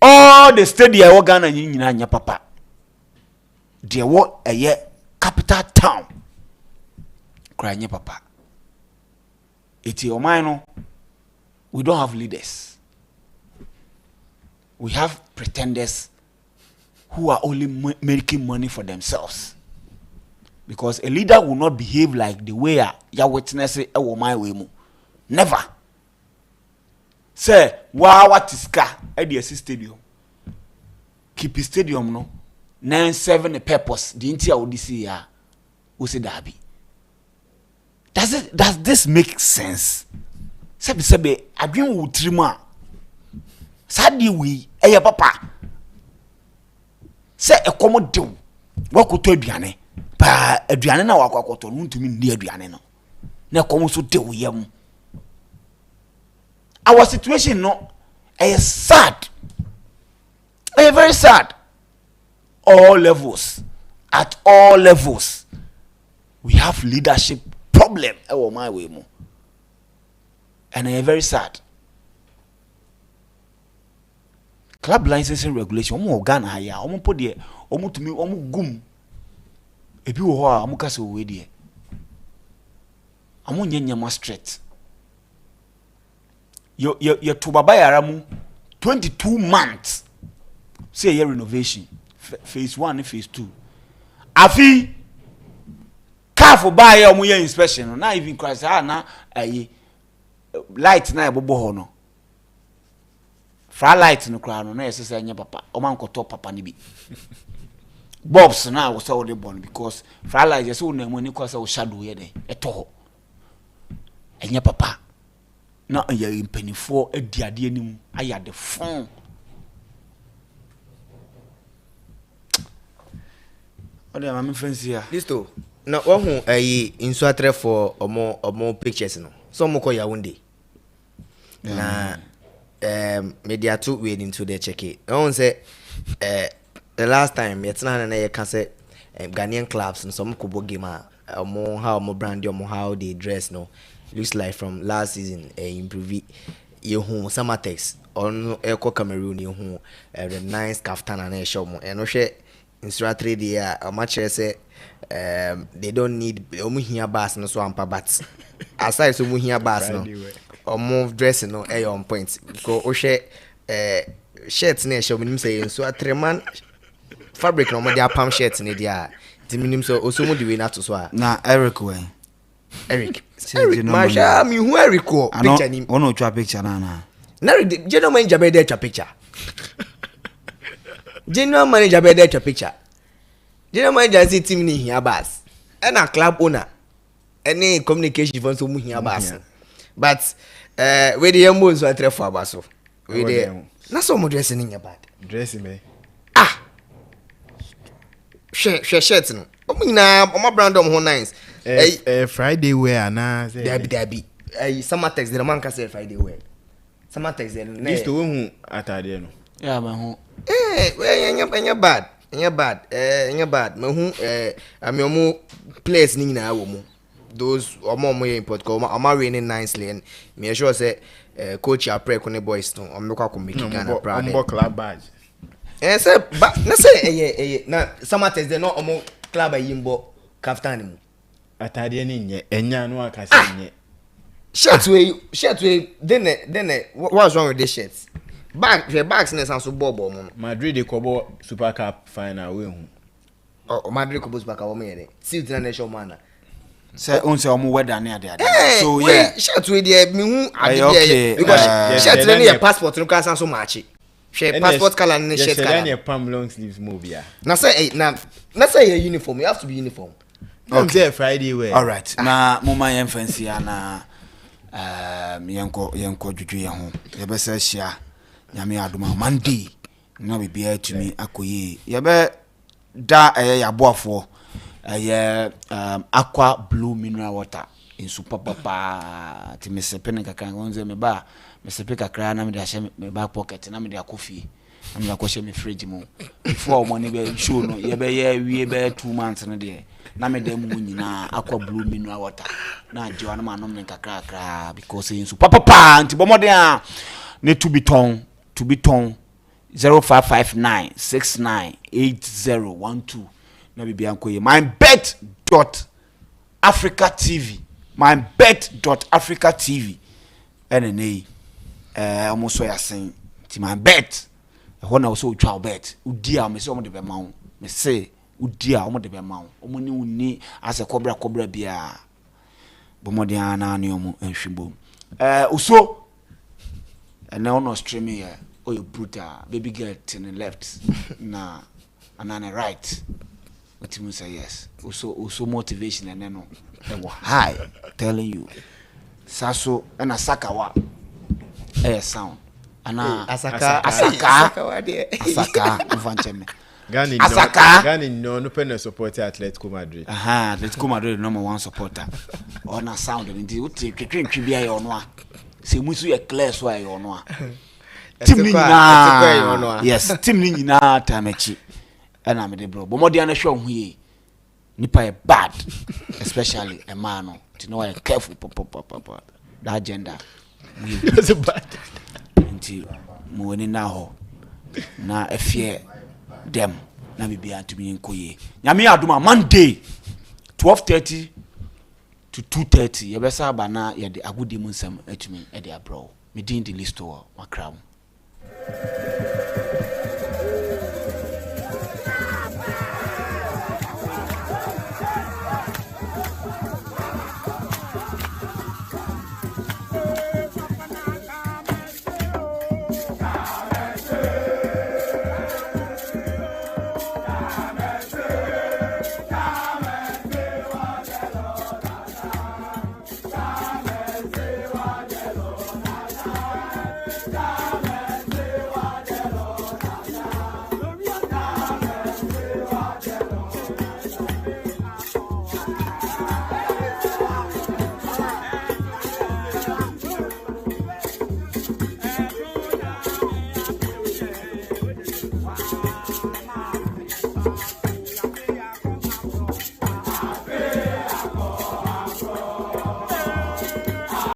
All the stadium wo Ghana nyina nya papa. There what a year capital town. Cry nya papa. Iti omaino we don't have leaders. We have pretenders who are only making money for themselves. Because a leader will not behave like the way ya witness it my way mo. Never. Say, what is car at the stadium? Keep the stadium no. 9-7 the purpose. The intia would see ya. Use derby. Does this make sense? Sebe adwin wo trima. Sadi we eye papa. Say e komo dew. Wakoto aduane. Pa aduane na wakwakoto no ntumi ndi aduane no. Na komo so dew yam. Our situation no is sad. Very sad. All levels. At all levels. We have leadership problem. Oh my way mo. And I am very sad. Club licensing regulation. Omo Ghana haya. Omo po de. Omo tumi. Omo gum. Ebi wo ho a omo kase wo we de. Omo nyanyama straight. Your to baba yara mu 22 months. Say year renovation. Phase 1 and phase 2. Afi. Car for buy omo year inspection. Not even Christ. Na light na ebobo ho no. Fra light no kra no na yesese anya papa. O man koto papa ni bi. Bulbs na wo say wo dey born because fra light yese wo na mo ni kwasa wo shadow ye dey. Eto ho. Anya papa. Na anya impenifo adiade anim aya de fon. Ode ma me friends here. Listo. Na wo hu insu atre for omo pictures no. So mo ko Yaounde. Na media too wade into the check it. I won't say the last time it's not an can say Ghanaian clubs and some kubo game how mo brand how they dress no. Looks like from last season improve you home summer text on Eco Cameroon you home the nice kaftan and show mo and no share in strategy there a match say they don't need omu here bass no so ampa but aside so omu here bass no omu dress no on point go o share shirts na show me say so atreman fabric no mo dia pam shirts na dia diminim so osomu di we na to so a na Eric Masha mi hu Eric ko picture ni ono twa picture na general manager be there twa picture general manager be there twa picture general manager see team ni here bass and a club owner any communication for so mu here bass but we the yambo so atre for abaso we the na so mo dress ni nya bad dress me shirt no o nyina o ma brand ho nice Friday wear na say dabi summer text the man can say Friday wear summer text the this to hu atade no yeah man hu enya bad me hu ami omo place ni nyina wo mu those omo import ko omo raining nicely and me sure say coach apre ko ne boys no omo kwa ko make Ghana proud omo club badge say na say na summer text no omo club ayimbo kaftan mu atade ni nye enya no aka say nye shirt we then what's wrong with this shirt bags na san so bobo mo Madrid dey kobo Super Cup final we hu Madrid kobo Super Cup wo me see the national man say on say omo weather na ade so yeah shirt we dey me hu ade because shirt na your passport no kan san so match share passport color na shirt color na palm long sleeves mo bia na say your uniform you have to be uniform. Okay, Friday wear. All right. Na mama yen fancy na yenko juju ye ho. Ye be se hia nyame adoma Monday na bibia tumi akoyi ye be da ya boafo aqua blue mineral water in super papa ti me sepe ne kakra ngonze me ba me sepe kakra na me de ahye me back pocket na me de akofi na me akohye me fridge mu before money be show no ye be ye wie be 2 months no de na me de mu nyina aqua blue mineral water na ajiwa na manom ne kakra kakra because in super papa nti bomode a ne to be ton 0559698012 na bibia nkoye MYBET.AFRICA TV MYBET.AFRICA TV enene almost ya sen ti MYBET ho na so twa bet udi a me se omo de be ma wo me se udi a omo de be ma wo omo ni uni ase kobra bia bomode ana ne omo enhwebo uso na ono streaming here oh you brutal baby girl to the left na and on the right what you say yes also motivation and no high telling you saso and asakawa sound ana asaka mfancheme Gani no pen support Atletico Madrid Atletico Madrid number 1 supporter ona sound ndi uti twetwe bia ye ono a se musu ye clear so ye ono a team ni na yes team ni nyina tamechi ana me de bro bomodi ana hwe ho ye nipa e bad especially a man no to know I careful pop that agenda that's bad nti mo woni na ho na afie dem na bibia ntumi nkoye nyame adoma Monday 12:30 to 2:30 yebesa aba na ye de agudi mu nsam atumi e de abro me din di list o makram